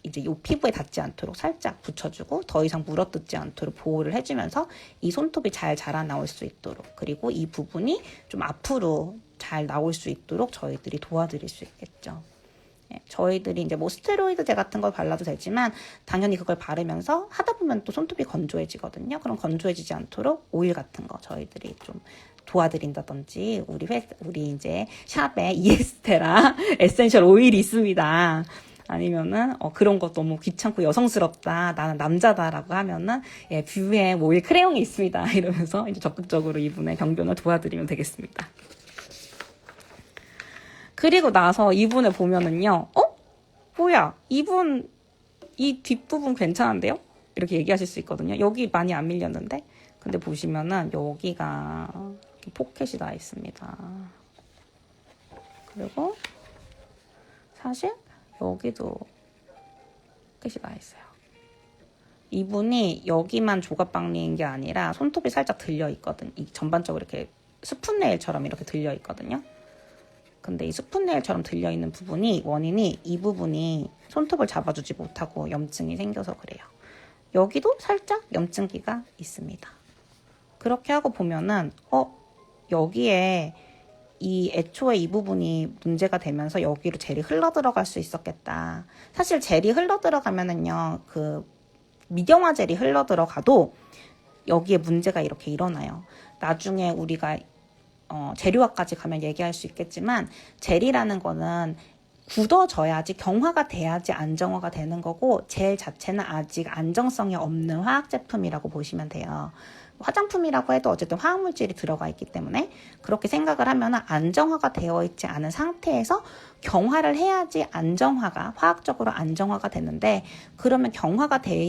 이제 요 피부에 닿지 않도록 살짝 붙여주고 더 이상 물어뜯지 않도록 보호를 해주면서 이 손톱이 잘 자라나올 수 있도록, 그리고 이 부분이 좀 앞으로 잘 나올 수 있도록 저희들이 도와드릴 수 있겠죠. 저희들이 이제 뭐 스테로이드제 같은 걸 발라도 되지만 당연히 그걸 바르면서 하다 보면 또 손톱이 건조해지거든요. 그럼 건조해지지 않도록 오일 같은 거 저희들이 좀 도와드린다든지, 우리 이제 샵에 이엑스테라 에센셜 오일이 있습니다. 아니면은 그런 거 너무 귀찮고 여성스럽다, 나는 남자다라고 하면은 뷰에 오일 크레용이 있습니다. 이러면서 이제 적극적으로 이분의 병변을 도와드리면 되겠습니다. 그리고 나서 이분을 보면은요, 뭐야, 이분 이 뒷부분 괜찮은데요? 이렇게 얘기하실 수 있거든요. 여기 많이 안 밀렸는데? 근데 보시면은 여기가 포켓이 나 있습니다. 그리고 사실 여기도 포켓이 나 있어요. 이분이 여기만 조갑박리인 게 아니라 손톱이 살짝 들려 있거든. 전반적으로 이렇게 스푼 네일처럼 이렇게 들려 있거든요. 근데 이 스푼 네일처럼 들려있는 원인이 이 부분이 손톱을 잡아주지 못하고 염증이 생겨서 그래요. 여기도 살짝 염증기가 있습니다. 그렇게 하고 보면은 여기에 이 애초에 이 부분이 문제가 되면서 여기로 젤이 흘러 들어갈 수 있었겠다. 사실 젤이 흘러 들어가면은요, 그 미경화 젤이 흘러 들어가도 여기에 문제가 이렇게 일어나요. 나중에 우리가 재료학까지 가면 얘기할 수 있겠지만 젤이라는 거는 굳어져야지, 경화가 돼야지 안정화가 되는 거고, 젤 자체는 아직 안정성이 없는 화학 제품이라고 보시면 돼요. 화장품이라고 해도 어쨌든 화학물질이 들어가 있기 때문에 그렇게 생각을 하면 안정화가 되어 있지 않은 상태에서 경화를 해야지 화학적으로 안정화가 되는데, 그러면 경화가 되어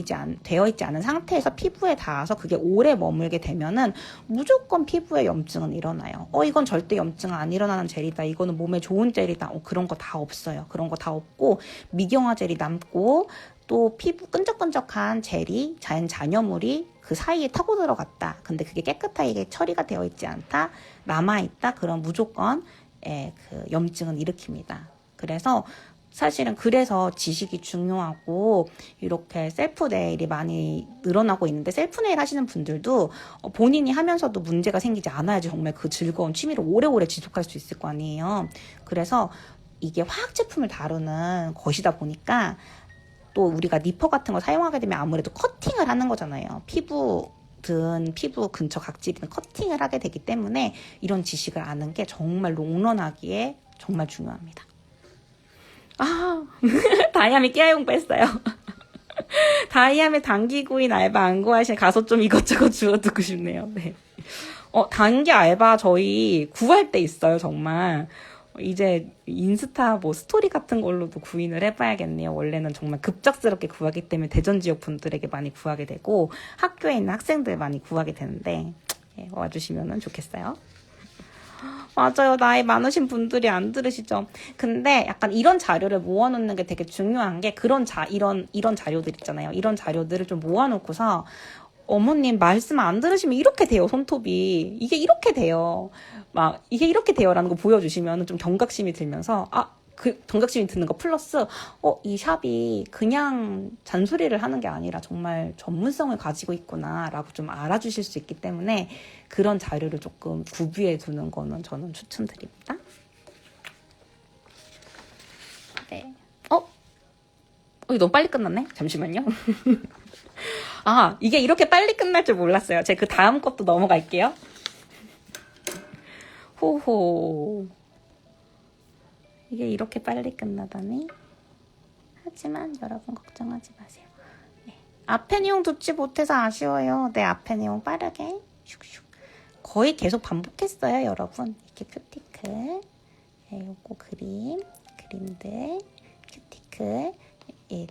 있지 않은 상태에서 피부에 닿아서 그게 오래 머물게 되면은 무조건 피부에 염증은 일어나요. 이건 절대 염증 안 일어나는 젤이다. 이거는 몸에 좋은 젤이다. 그런 거 다 없어요. 그런 거 다 없고 미경화 젤이 남고, 또 피부 끈적끈적한 젤이 잔여물이 그 사이에 타고 들어갔다. 근데 그게 깨끗하게 처리가 되어 있지 않다. 남아있다. 그럼 무조건 그 염증은 일으킵니다. 그래서 사실은 그래서 지식이 중요하고 이렇게 셀프 네일이 많이 늘어나고 있는데, 셀프 네일 하시는 분들도 본인이 하면서도 문제가 생기지 않아야지 정말 그 즐거운 취미를 오래오래 지속할 수 있을 거 아니에요. 그래서 이게 화학 제품을 다루는 것이다 보니까 또 우리가 니퍼 같은 거 사용하게 되면 아무래도 커팅을 하는 거잖아요. 피부 근처 각질은 커팅을 하게 되기 때문에 이런 지식을 아는 게 정말 롱런하기에 정말 중요합니다. 다이아미 깨알용 뺐어요. 다이아미 단기구인 알바 안 구하시는 가서 좀 이것저것 주워두고 싶네요. 네. 단기 알바 저희 구할 때 있어요, 정말. 이제 인스타 스토리 같은 걸로도 구인을 해봐야겠네요. 원래는 정말 급작스럽게 구하기 때문에 대전 지역 분들에게 많이 구하게 되고, 학교에 있는 학생들 많이 구하게 되는데, 와주시면 좋겠어요. 맞아요. 나이 많으신 분들이 안 들으시죠? 근데 약간 이런 자료를 모아놓는 게 되게 중요한 게, 이런 자료들 있잖아요. 이런 자료들을 좀 모아놓고서 어머님 말씀 안 들으시면 이렇게 돼요. 손톱이 이게 이렇게 돼요. 이게 이렇게 돼요라는 거 보여주시면 좀 경각심이 들면서 그 경각심이 드는 거 플러스 이 샵이 그냥 잔소리를 하는 게 아니라 정말 전문성을 가지고 있구나라고 좀 알아주실 수 있기 때문에 그런 자료를 조금 구비해 두는 거는 저는 추천드립니다. 네. 이거 너무 빨리 끝났네. 잠시만요. 이게 이렇게 빨리 끝날 줄 몰랐어요. 제가 그 다음 것도 넘어갈게요. 호호. 이게 이렇게 빨리 끝나다니. 하지만 여러분 걱정하지 마세요. 네. 앞에 내용 듣지 못해서 아쉬워요. 네, 앞에 내용 빠르게 슉슉. 거의 계속 반복했어요, 여러분. 이렇게 큐티클, 요거 그림들, 큐티클,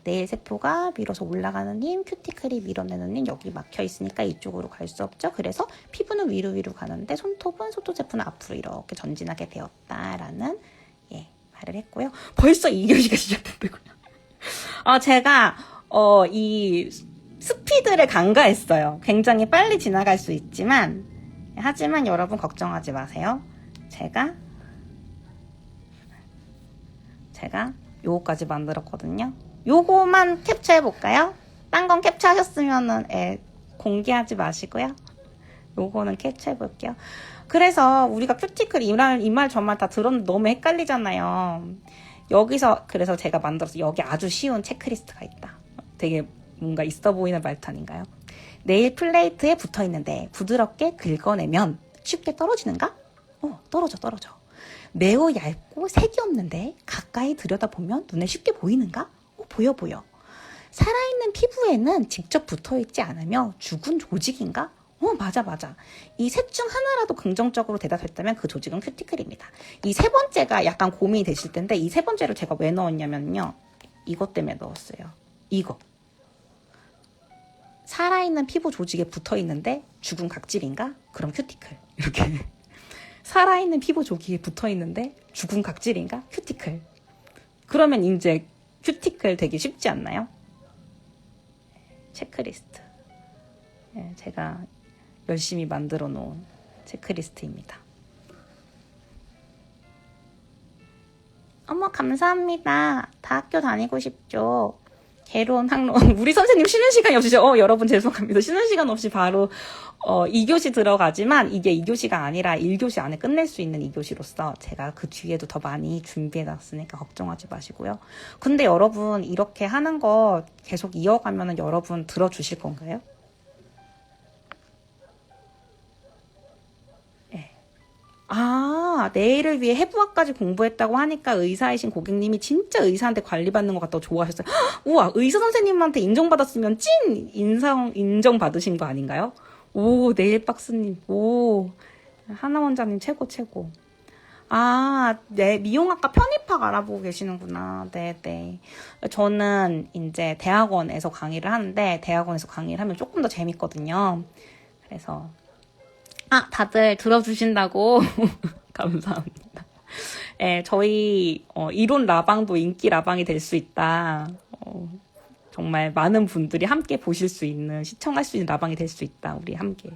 네일 세포가 밀어서 올라가는 힘, 큐티클이 밀어내는 힘, 여기 막혀 있으니까 이쪽으로 갈 수 없죠. 그래서 피부는 위로 가는데 손톱은 소토 제품은 앞으로 이렇게 전진하게 되었다라는 말을 했고요. 벌써 2교시가 시작됐다고요. 제가 이 스피드를 간과했어요. 굉장히 빨리 지나갈 수 있지만, 하지만 여러분 걱정하지 마세요. 제가 요거까지 만들었거든요. 요거만 캡처해볼까요? 딴 건 캡처하셨으면은 공개하지 마시고요. 요거는 캡처해볼게요. 그래서 우리가 큐티클 이 말 저 말 다 들었는데 너무 헷갈리잖아요. 그래서 제가 만들어서 여기 아주 쉬운 체크리스트가 있다. 되게 뭔가 있어 보이는 말투 아닌가요? 네일 플레이트에 붙어있는데 부드럽게 긁어내면 쉽게 떨어지는가? 떨어져. 매우 얇고 색이 없는데 가까이 들여다보면 눈에 쉽게 보이는가? 보여. 살아있는 피부에는 직접 붙어있지 않으며 죽은 조직인가? 맞아. 이 셋 중 하나라도 긍정적으로 대답했다면 그 조직은 큐티클입니다. 이 세 번째가 약간 고민이 되실 텐데, 이 세 번째를 제가 왜 넣었냐면요. 이것 때문에 넣었어요. 이거. 살아있는 피부 조직에 붙어있는데 죽은 각질인가? 그럼 큐티클. 이렇게. 살아있는 피부 조직에 붙어있는데 죽은 각질인가? 큐티클. 그러면 이제 큐티클 되기 쉽지 않나요? 체크리스트. 제가 열심히 만들어 놓은 체크리스트입니다. 어머, 감사합니다. 다 학교 다니고 싶죠? 개론, 항론. 우리 선생님 쉬는 시간이 없으시죠? 여러분 죄송합니다. 쉬는 시간 없이 바로 2교시 들어가지만 이게 2교시가 아니라 1교시 안에 끝낼 수 있는 2교시로서 제가 그 뒤에도 더 많이 준비해놨으니까 걱정하지 마시고요. 근데 여러분 이렇게 하는 거 계속 이어가면 여러분 들어주실 건가요? 내일을 위해 해부학까지 공부했다고 하니까 의사이신 고객님이 진짜 의사한테 관리받는 것 같다고 좋아하셨어요. 우와, 의사 선생님한테 인정받았으면 찐 인정받으신 거 아닌가요? 오, 네일박스님, 오, 하나 원장님 최고, 최고. 네, 미용학과 편입학 알아보고 계시는구나. 네네. 저는 이제 대학원에서 강의를 하는데, 대학원에서 강의를 하면 조금 더 재밌거든요. 그래서, 다들 들어주신다고. 감사합니다. 예, 저희, 이론 라방도 인기 라방이 될 수 있다. 정말 많은 분들이 함께 보실 수 있는, 시청할 수 있는 라방이 될 수 있다. 우리 함께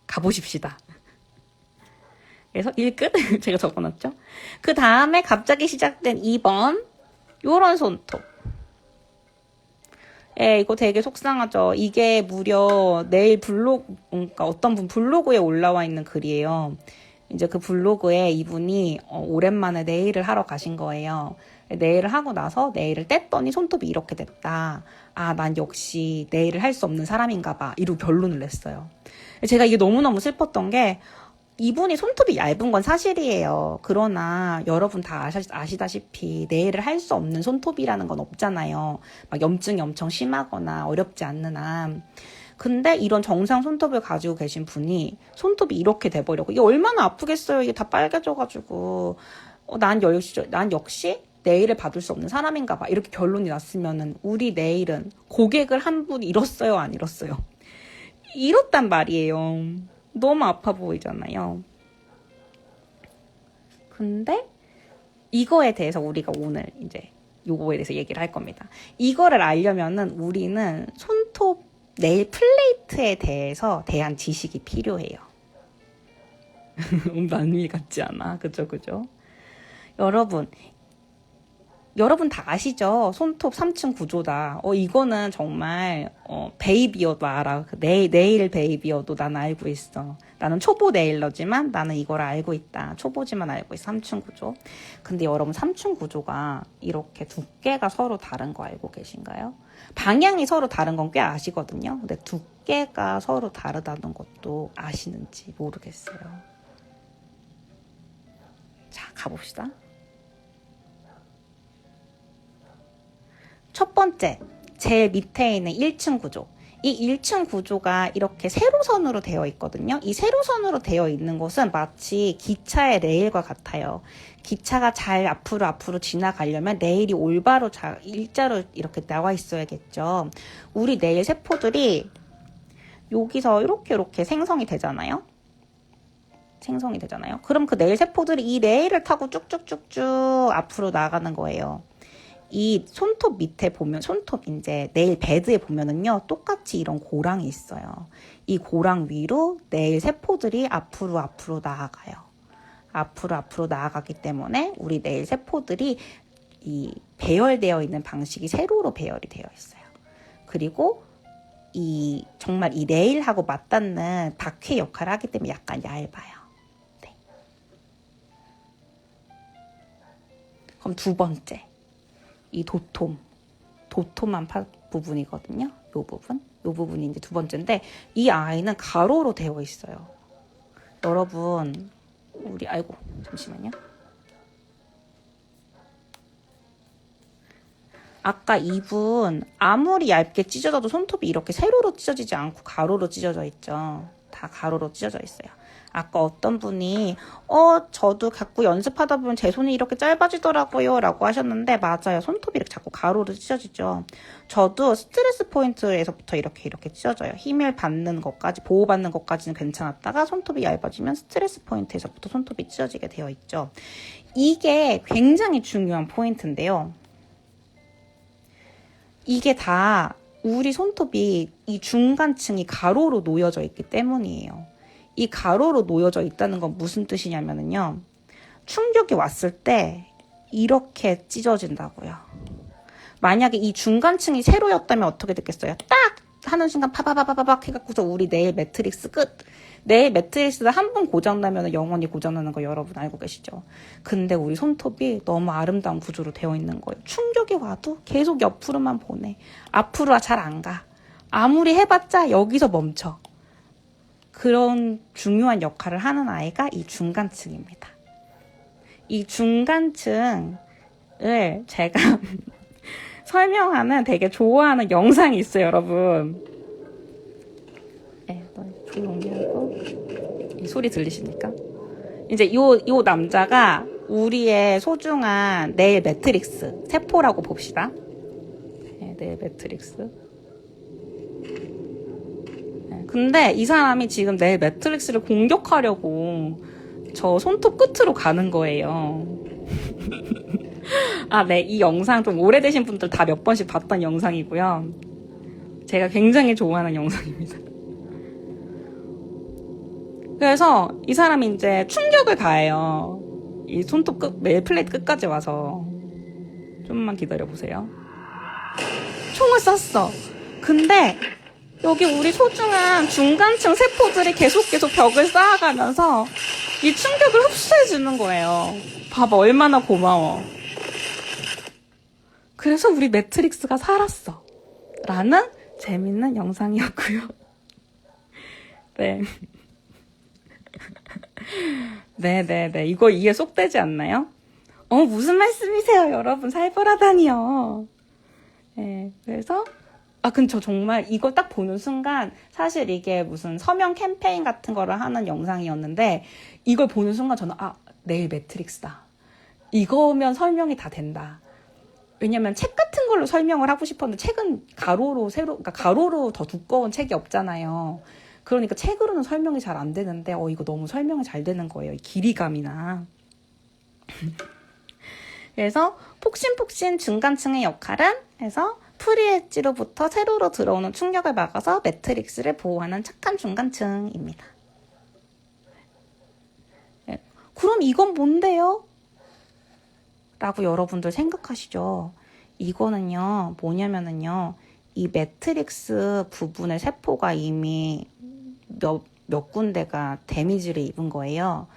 가보십시다. 그래서 1끝 제가 적어놨죠. 그 다음에 갑자기 시작된 2번 요런 손톱. 예, 이거 되게 속상하죠. 이게 무려 내일 블로그, 그러니까 어떤 분 블로그에 올라와 있는 글이에요. 이제 그 블로그에 이분이 오랜만에 네일을 하러 가신 거예요. 네일을 하고 나서 네일을 뗐더니 손톱이 이렇게 됐다. 난 역시 네일을 할 수 없는 사람인가 봐. 이러고 결론을 냈어요. 제가 이게 너무너무 슬펐던 게 이분이 손톱이 얇은 건 사실이에요. 그러나 여러분 다 아시다시피 네일을 할 수 없는 손톱이라는 건 없잖아요. 막 염증이 엄청 심하거나 어렵지 않는 한. 근데 이런 정상 손톱을 가지고 계신 분이 손톱이 이렇게 돼버렸고 이게 얼마나 아프겠어요. 이게 다 빨개져가지고 난 역시 네일을 받을 수 없는 사람인가 봐. 이렇게 결론이 났으면은 우리 네일은 고객을 한 분 잃었어요, 안 잃었어요? 잃었단 말이에요. 너무 아파 보이잖아요. 근데 이거에 대해서 우리가 오늘 이제 요거에 대해서 얘기를 할 겁니다. 이거를 알려면은 우리는 손톱 네일 플레이트에 대한 지식이 필요해요. 난리 같지 않아? 그죠? 여러분 다 아시죠? 손톱 3층 구조다. 이거는 정말 베이비어도 알아. 네일 베이비어도 난 알고 있어. 나는 초보 네일러지만 나는 이걸 알고 있다. 초보지만 알고 있어. 3층 구조. 근데 여러분 3층 구조가 이렇게 두께가 서로 다른 거 알고 계신가요? 방향이 서로 다른 건 꽤 아시거든요. 근데 두께가 서로 다르다는 것도 아시는지 모르겠어요. 자, 가봅시다. 첫 번째, 제일 밑에 있는 1층 구조. 이 1층 구조가 이렇게 세로선으로 되어 있거든요. 이 세로선으로 되어 있는 것은 마치 기차의 레일과 같아요. 기차가 잘 앞으로 지나가려면 레일이 올바로 일자로 이렇게 나와 있어야겠죠. 우리 네일 세포들이 여기서 이렇게 생성이 되잖아요. 그럼 그 네일 세포들이 이 레일을 타고 쭉쭉쭉쭉 앞으로 나가는 거예요. 이 손톱 밑에 보면 이제 네일 베드에 보면은요 똑같이 이런 고랑이 있어요. 이 고랑 위로 네일 세포들이 앞으로 나아가요. 앞으로 나아가기 때문에 우리 네일 세포들이 이 배열되어 있는 방식이 세로로 배열이 되어 있어요. 그리고 정말 이 네일하고 맞닿는 박회 역할을 하기 때문에 약간 얇아요. 네. 그럼 두 번째. 이 도톰한 부분이거든요. 이 부분이 이제 두 번째인데 이 아이는 가로로 되어 있어요. 여러분, 잠시만요. 아까 이분 아무리 얇게 찢어져도 손톱이 이렇게 세로로 찢어지지 않고 가로로 찢어져 있죠. 다 가로로 찢어져 있어요. 아까 어떤 분이 저도 자꾸 연습하다 보면 제 손이 이렇게 짧아지더라고요 라고 하셨는데 맞아요. 손톱이 이렇게 자꾸 가로로 찢어지죠. 저도 스트레스 포인트에서부터 이렇게 찢어져요. 힘을 받는 것까지 보호받는 것까지는 괜찮았다가 손톱이 얇아지면 스트레스 포인트에서부터 손톱이 찢어지게 되어 있죠. 이게 굉장히 중요한 포인트인데요. 이게 다 우리 손톱이 이 중간층이 가로로 놓여져 있기 때문이에요. 이 가로로 놓여져 있다는 건 무슨 충격이 왔을 때 이렇게 찢어진다고요. 만약에 이 중간층이 세로였다면 어떻게 됐겠어요? 딱 하는 순간 파바바바박 해갖고서 우리 네일 매트릭스 끝. 네일 매트릭스가 한 번 고장나면 영원히 고장나는 거 여러분 알고 계시죠? 근데 우리 손톱이 너무 아름다운 구조로 되어 있는 거예요. 충격이 와도 계속 옆으로만 보내. 앞으로 잘 안 가. 아무리 해봤자 여기서 멈춰. 그런 중요한 역할을 하는 아이가 이 중간층입니다. 이 중간층을 제가 설명하는 되게 좋아하는 영상이 있어요, 여러분. 네, 조용히 하고. 이 소리 들리십니까? 이제 요 남자가 우리의 소중한 네일 매트릭스, 세포라고 봅시다. 네, 네일 매트릭스. 네, 근데 이 사람이 지금 네일 매트릭스를 공격하려고 저 손톱 끝으로 가는 거예요. 아, 네. 이 영상 좀 오래되신 분들 다 몇 번씩 봤던 영상이고요. 제가 굉장히 좋아하는 영상입니다. 그래서 이 사람이 이제 충격을 가해요. 이 손톱 끝, 네일 플레이트 끝까지 와서. 좀만 기다려보세요. 총을 쐈어. 근데 여기 우리 소중한 중간층 세포들이 계속 벽을 쌓아가면서 이 충격을 흡수해주는 거예요. 봐봐, 얼마나 고마워. 그래서 우리 매트릭스가 살았어. 라는 재밌는 영상이었고요. 네. 네네네. 이거 이해 쏙 되지 않나요? 무슨 말씀이세요, 여러분? 살벌하다니요. 네. 그래서, 근데 저 정말 이걸 딱 보는 순간, 사실 이게 무슨 서명 캠페인 같은 거를 하는 영상이었는데, 이걸 보는 순간 저는, 네일 매트릭스다. 이거면 설명이 다 된다. 왜냐면 책 같은 걸로 설명을 하고 싶었는데 책은 그러니까 가로로 더 두꺼운 책이 없잖아요. 그러니까 책으로는 설명이 잘 안 되는데 이거 너무 설명이 잘 되는 거예요. 이 길이감이나. 그래서 폭신폭신 중간층의 역할은 해서 프리엣지로부터 세로로 들어오는 충격을 막아서 매트릭스를 보호하는 착한 중간층입니다. 그럼 이건 뭔데요? 라고 여러분들 생각하시죠? 이거는요, 뭐냐면은요, 이 매트릭스 부분의 세포가 이미 몇 군데가 데미지를 입은 거예요.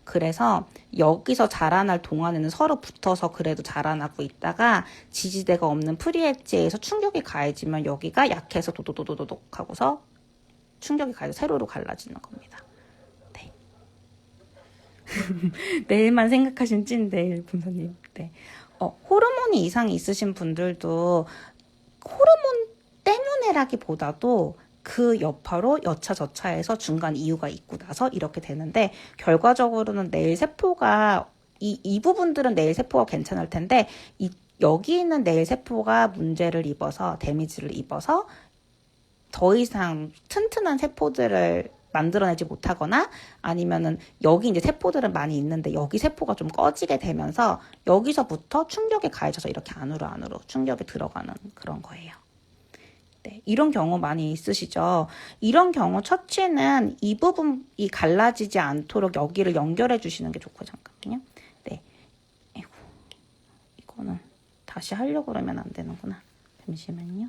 그래서 여기서 자라날 동안에는 서로 붙어서 그래도 자라나고 있다가 지지대가 없는 프리엣지에서 충격이 가해지면 여기가 약해서 도도도도독 하고서 충격이 가해서 세로로 갈라지는 겁니다. 내일만 생각하신 찐 내일 분사님. 네. 호르몬이 이상이 있으신 분들도 호르몬 때문에라기보다도 그 여파로 여차저차해서 중간 이유가 있고 나서 이렇게 되는데 결과적으로는 내일 세포가 이 부분들은 내일 세포가 괜찮을 텐데 여기 있는 내일 세포가 문제를 입어서 데미지를 입어서 더 이상 튼튼한 세포들을 만들어내지 못하거나 아니면은 여기 이제 세포들은 많이 있는데 여기 세포가 좀 꺼지게 되면서 여기서부터 충격에 가해져서 이렇게 안으로 충격이 들어가는 그런 거예요. 네, 이런 경우 많이 있으시죠. 이런 경우 처치는 이 부분이 갈라지지 않도록 여기를 연결해 주시는 게 좋고 잠깐만요. 네, 아이고 이거는 다시 하려고 그러면 안 되는구나. 잠시만요.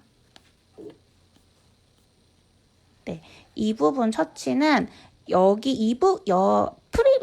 네, 이 부분 처치는 여기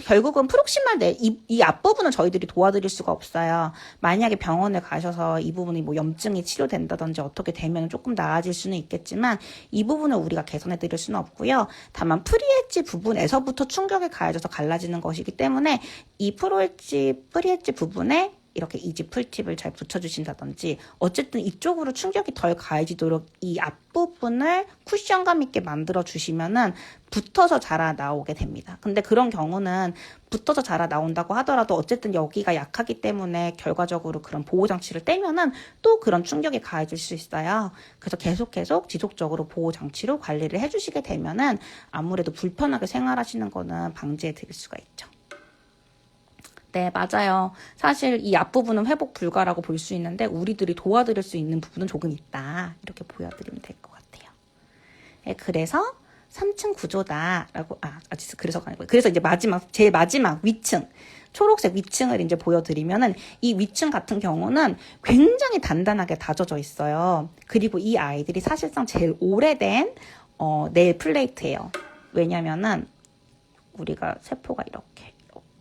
결국은 프록시말 이 앞부분은 저희들이 도와드릴 수가 없어요. 만약에 병원에 가셔서 이 부분이 뭐 염증이 치료된다든지 어떻게 되면 조금 나아질 수는 있겠지만 이 부분을 우리가 개선해 드릴 수는 없고요. 다만 프리엣지 부분에서부터 충격에 가해져서 갈라지는 것이기 때문에 이 프리엣지 부분에 이렇게 이지 풀팁을 잘 붙여주신다든지 어쨌든 이쪽으로 충격이 덜 가해지도록 이 앞부분을 쿠션감 있게 만들어 주시면은 붙어서 자라 나오게 됩니다. 근데 그런 경우는 붙어서 자라 나온다고 하더라도 어쨌든 여기가 약하기 때문에 결과적으로 그런 보호장치를 떼면은 또 그런 충격이 가해질 수 있어요. 그래서 계속 지속적으로 보호장치로 관리를 해주시게 되면은 아무래도 불편하게 생활하시는 거는 방지해 드릴 수가 있죠. 네, 맞아요. 사실 이 앞부분은 회복 불가라고 볼 수 있는데 우리들이 도와드릴 수 있는 부분은 조금 있다. 이렇게 보여드리면 될 것 같아요. 네, 그래서 3층 구조다라고 그래서 이제 제일 마지막 위층. 초록색 위층을 이제 보여드리면은 이 위층 같은 경우는 굉장히 단단하게 다져져 있어요. 그리고 이 아이들이 사실상 제일 오래된 네일 플레이트예요. 왜냐면은 우리가 세포가 이렇게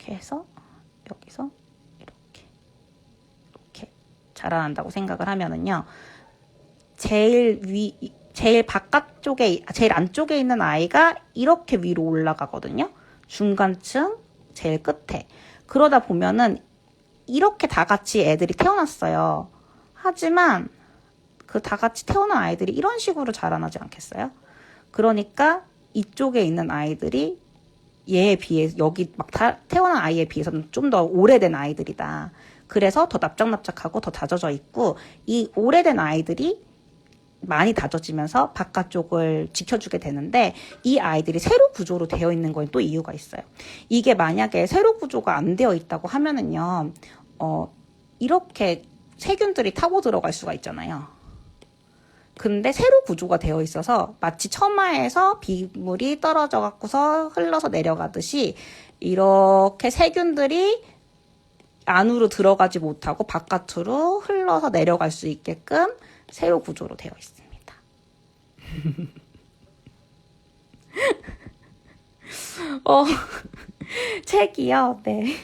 해서 여기서 이렇게 자라난다고 생각을 하면은요. 제일 바깥쪽에, 제일 안쪽에 있는 아이가 이렇게 위로 올라가거든요. 중간층, 제일 끝에. 그러다 보면은 이렇게 다 같이 애들이 태어났어요. 하지만 그 다 같이 태어난 아이들이 이런 식으로 자라나지 않겠어요? 그러니까 이쪽에 있는 아이들이 얘에 비해 여기 막 태어난 아이에 비해서는 좀 더 오래된 아이들이다. 그래서 더 납작납작하고 더 다져져 있고 이 오래된 아이들이 많이 다져지면서 바깥쪽을 지켜주게 되는데 이 아이들이 세로 구조로 되어 있는 건 또 이유가 있어요. 이게 만약에 세로 구조가 안 되어 있다고 하면은요, 이렇게 세균들이 타고 들어갈 수가 있잖아요. 근데 세로 구조가 되어 있어서 마치 처마에서 빗물이 떨어져 갖고서 흘러서 내려가듯이 이렇게 세균들이 안으로 들어가지 못하고 바깥으로 흘러서 내려갈 수 있게끔 세로 구조로 되어 있습니다. 책이요. 네.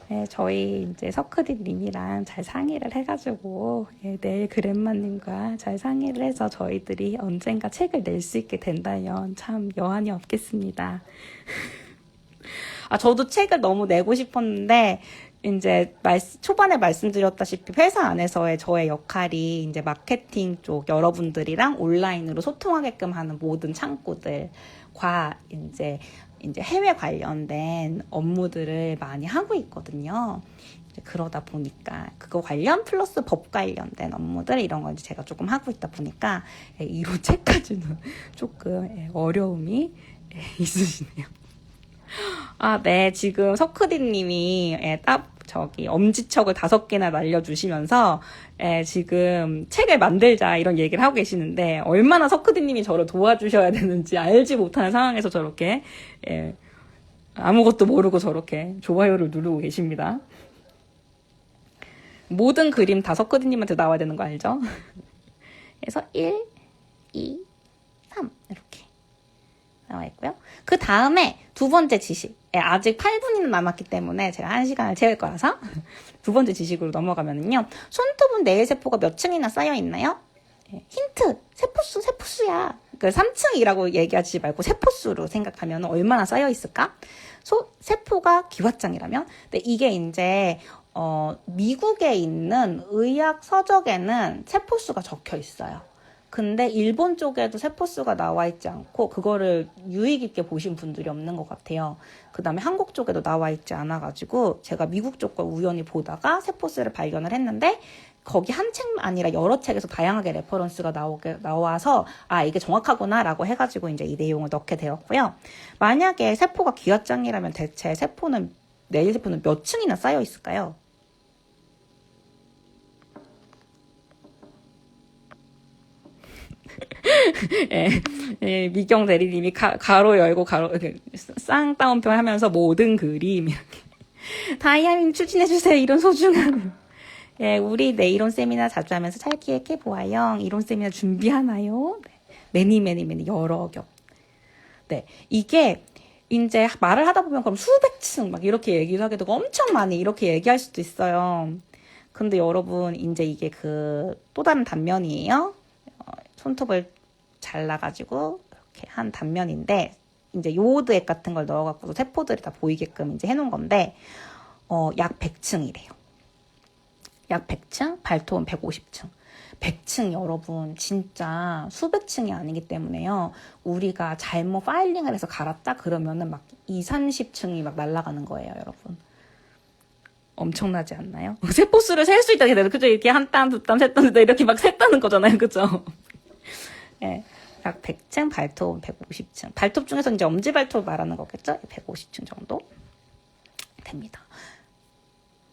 네, 저희 이제 서크디님이랑 잘 상의를 해가지고 내일 그랜마님과 잘 상의를 해서 저희들이 언젠가 책을 낼 수 있게 된다면 참 여한이 없겠습니다. 저도 책을 너무 내고 싶었는데 이제 초반에 말씀드렸다시피 회사 안에서의 저의 역할이 이제 마케팅 쪽 여러분들이랑 온라인으로 소통하게끔 하는 모든 창구들과 이제 해외 관련된 업무들을 많이 하고 있거든요. 그러다 보니까 그거 관련 플러스 법 관련된 업무들 이런 거 이제 제가 조금 하고 있다 보니까 이런 책까지는 조금 어려움이 있으시네요. 네, 지금 서크디님이 엄지척을 5개나 날려주시면서 지금 책을 만들자 이런 얘기를 하고 계시는데 얼마나 서크디님이 저를 도와주셔야 되는지 알지 못하는 상황에서 저렇게 아무것도 모르고 저렇게 좋아요를 누르고 계십니다. 모든 그림 다 서크디님한테 나와야 되는 거 알죠? 그래서 1, 2, 3 이렇게 나와 있고요. 그 다음에 두 번째 지식. 아직 8분이나 남았기 때문에 제가 1시간을 채울 거라서 두 번째 지식으로 넘어가면은요. 손톱은 네일 세포가 몇 층이나 쌓여 있나요? 힌트. 세포수야. 그 3층이라고 얘기하지 말고 세포수로 생각하면 얼마나 쌓여 있을까? 세포가 기왓장이라면? 근데 이게 이제 미국에 있는 의학 서적에는 세포수가 적혀 있어요. 근데 일본 쪽에도 세포수가 나와 있지 않고 그거를 유의 깊게 보신 분들이 없는 것 같아요. 그 다음에 한국 쪽에도 나와 있지 않아가지고 제가 미국 쪽 걸 우연히 보다가 세포수를 발견을 했는데 거기 한 책만 아니라 여러 책에서 다양하게 레퍼런스가 나와서 이게 정확하구나 라고 해가지고 이제 이 내용을 넣게 되었고요. 만약에 세포가 기왓장이라면 대체 네일 세포는 몇 층이나 쌓여 있을까요? 미경 대리님이 가로 열고 쌍따옴표 하면서 모든 그림 이렇게 다이아님 추진해주세요. 이런 소중한 우리 내 이론 세미나 자주 하면서 잘 기획해 보아요. 이론 세미나 준비하나요? 매니 여러 겹. 네, 이게 이제 말을 하다 보면 그럼 수백 층 막 이렇게 얘기를 하게 되고 엄청 많이 이렇게 얘기할 수도 있어요. 근데 여러분 이제 이게 또 다른 단면이에요. 손톱을 잘라가지고 이렇게 한 단면인데 이제 요오드액 같은 걸 넣어갖고 세포들이 다 보이게끔 이제 해놓은 건데 약 100층이래요. 약 100층, 발톱은 150층. 100층 여러분 진짜 수백 층이 아니기 때문에요. 우리가 잘못 파일링을 해서 갈았다 그러면은 막 20-30층이 막 날아가는 거예요, 여러분. 엄청나지 않나요? 세포수를 셀 수 있다. 그죠? 이렇게 한 땀, 두 땀, 세 땀, 이렇게 막 셌다는 거잖아요. 그죠? 네. 약 100층, 발톱 150층. 발톱 중에서 이제 엄지발톱 말하는 거겠죠? 150층 정도 됩니다.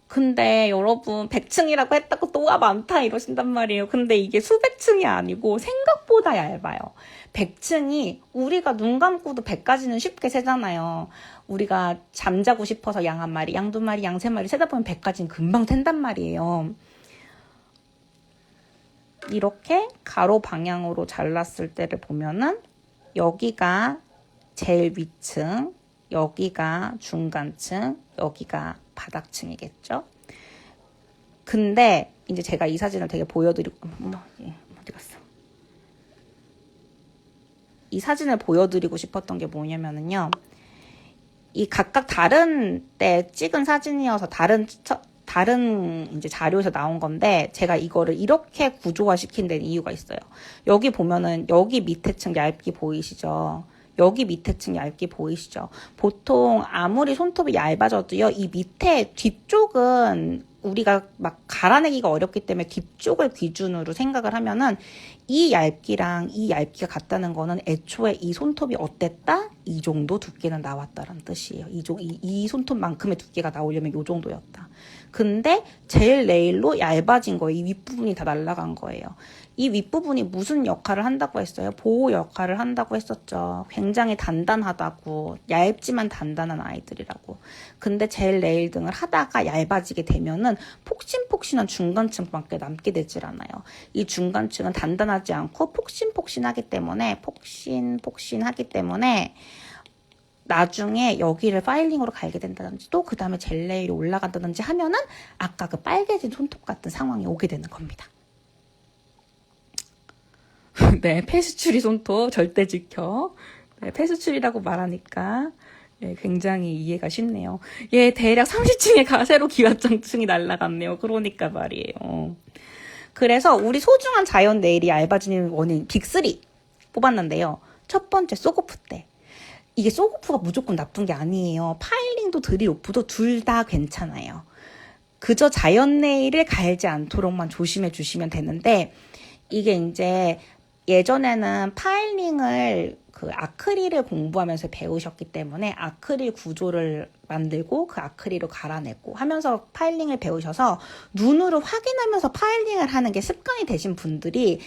근데 여러분 100층이라고 했다고 또가 많다 이러신단 말이에요. 근데 이게 수백 층이 아니고 생각보다 얇아요. 100층이 우리가 눈 감고도 100까지는 쉽게 세잖아요. 우리가 잠자고 싶어서 양 한 마리, 양 두 마리, 양 세 마리 세다 보면 100까지는 금방 센단 말이에요. 이렇게 가로 방향으로 잘랐을 때를 보면은 여기가 제일 위층, 여기가 중간층, 여기가 바닥층이겠죠. 근데 이제 제가 이 사진을 되게 보여드리고 어디 갔어? 이 사진을 보여드리고 싶었던 게 뭐냐면은요. 이 각각 다른 때 찍은 사진이어서 다른 이제 자료에서 나온 건데 제가 이거를 이렇게 구조화시킨 데는 이유가 있어요. 여기 보면은 여기 밑에 층 얇게 보이시죠? 여기 밑에 층 얇게 보이시죠? 보통 아무리 손톱이 얇아져도요, 이 밑에 뒤쪽은 우리가 막 갈아내기가 어렵기 때문에 뒤쪽을 기준으로 생각을 하면은 이 얇기랑 이 얇기가 같다는 거는 애초에 이 손톱이 어땠다? 이 정도 두께는 나왔다라는 뜻이에요. 이 손톱만큼의 두께가 나오려면 이 정도였다. 근데 젤 네일로 얇아진 거예요. 이 윗부분이 다 날아간 거예요. 이 윗부분이 무슨 역할을 한다고 했어요? 보호 역할을 한다고 했었죠. 굉장히 단단하다고, 얇지만 단단한 아이들이라고. 근데 젤 네일 등을 하다가 얇아지게 되면은 폭신폭신한 중간층밖에 남게 되질 않아요. 이 중간층은 단단하지 않고 폭신폭신하기 때문에 나중에 여기를 파일링으로 갈게 된다든지 또 그 다음에 젤 네일이 올라간다든지 하면은 아까 그 빨개진 손톱 같은 상황이 오게 되는 겁니다. 네, 페스츄리 손톱 절대 지켜. 네, 페스츄리라고 말하니까 네, 굉장히 이해가 쉽네요. 예, 대략 30층의 가세로 기와장층이 날아갔네요. 그러니까 말이에요. 그래서 우리 소중한 자연 네일이 얇아지는 원인 빅3 뽑았는데요. 첫 번째 쏘고프 때. 이게 쏘고프가 무조건 나쁜 게 아니에요. 파일링도 드릴 오프도 둘 다 괜찮아요. 그저 자연 네일을 갈지 않도록만 조심해 주시면 되는데 이게 이제 예전에는 파일링을 그 아크릴을 공부하면서 배우셨기 때문에 아크릴 구조를 만들고 그 아크릴을 갈아내고 하면서 파일링을 배우셔서 눈으로 확인하면서 파일링을 하는 게 습관이 되신 분들이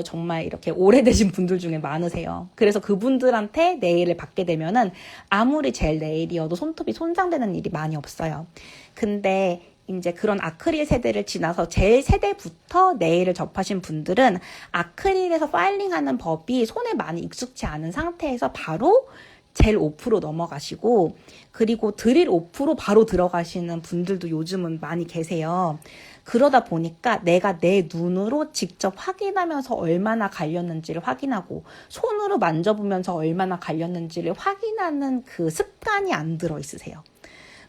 정말 이렇게 오래되신 분들 중에 많으세요. 그래서 그분들한테 네일을 받게 되면은 아무리 젤 네일이어도 손톱이 손상되는 일이 많이 없어요. 근데 이제 그런 아크릴 세대를 지나서 젤 세대부터 네일을 접하신 분들은 아크릴에서 파일링하는 법이 손에 많이 익숙치 않은 상태에서 바로 젤 오프로 넘어가시고 그리고 드릴 오프로 바로 들어가시는 분들도 요즘은 많이 계세요. 그러다 보니까 내가 내 눈으로 직접 확인하면서 얼마나 갈렸는지를 확인하고 손으로 만져보면서 얼마나 갈렸는지를 확인하는 그 습관이 안 들어 있으세요.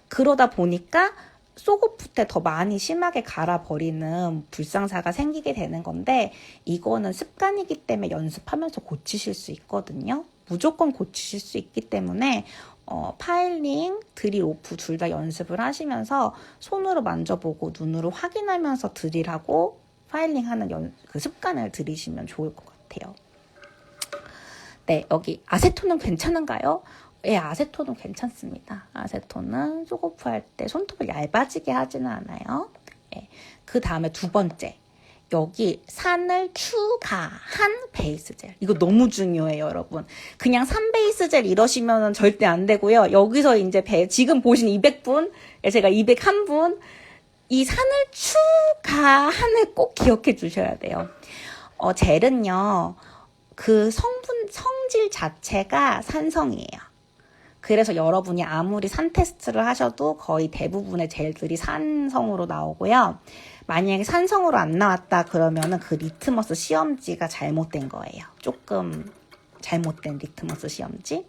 그러다 보니까 쏘고프 때 더 많이 심하게 갈아버리는 불상사가 생기게 되는 건데 이거는 습관이기 때문에 연습하면서 고치실 수 있거든요. 무조건 고치실 수 있기 때문에 파일링, 드릴 오프 둘 다 연습을 하시면서 손으로 만져보고 눈으로 확인하면서 드릴하고 파일링하는 그 습관을 들이시면 좋을 것 같아요. 네, 여기 아세톤은 괜찮은가요? 예, 아세톤은 괜찮습니다. 아세톤은 쏘고프 할 때 손톱을 얇아지게 하지는 않아요. 예, 그 다음에 두 번째. 여기 산을 추가한 베이스 젤. 이거 너무 중요해요, 여러분. 그냥 산 베이스 젤 이러시면 절대 안 되고요. 여기서 이제 지금 보신 200분, 제가 201분, 이 산을 추가한을 꼭 기억해 주셔야 돼요. 젤은요, 그 성질 자체가 산성이에요. 그래서 여러분이 아무리 산 테스트를 하셔도 거의 대부분의 젤들이 산성으로 나오고요. 만약에 산성으로 안 나왔다 그러면은 그 리트머스 시험지가 잘못된 거예요. 조금 잘못된 리트머스 시험지.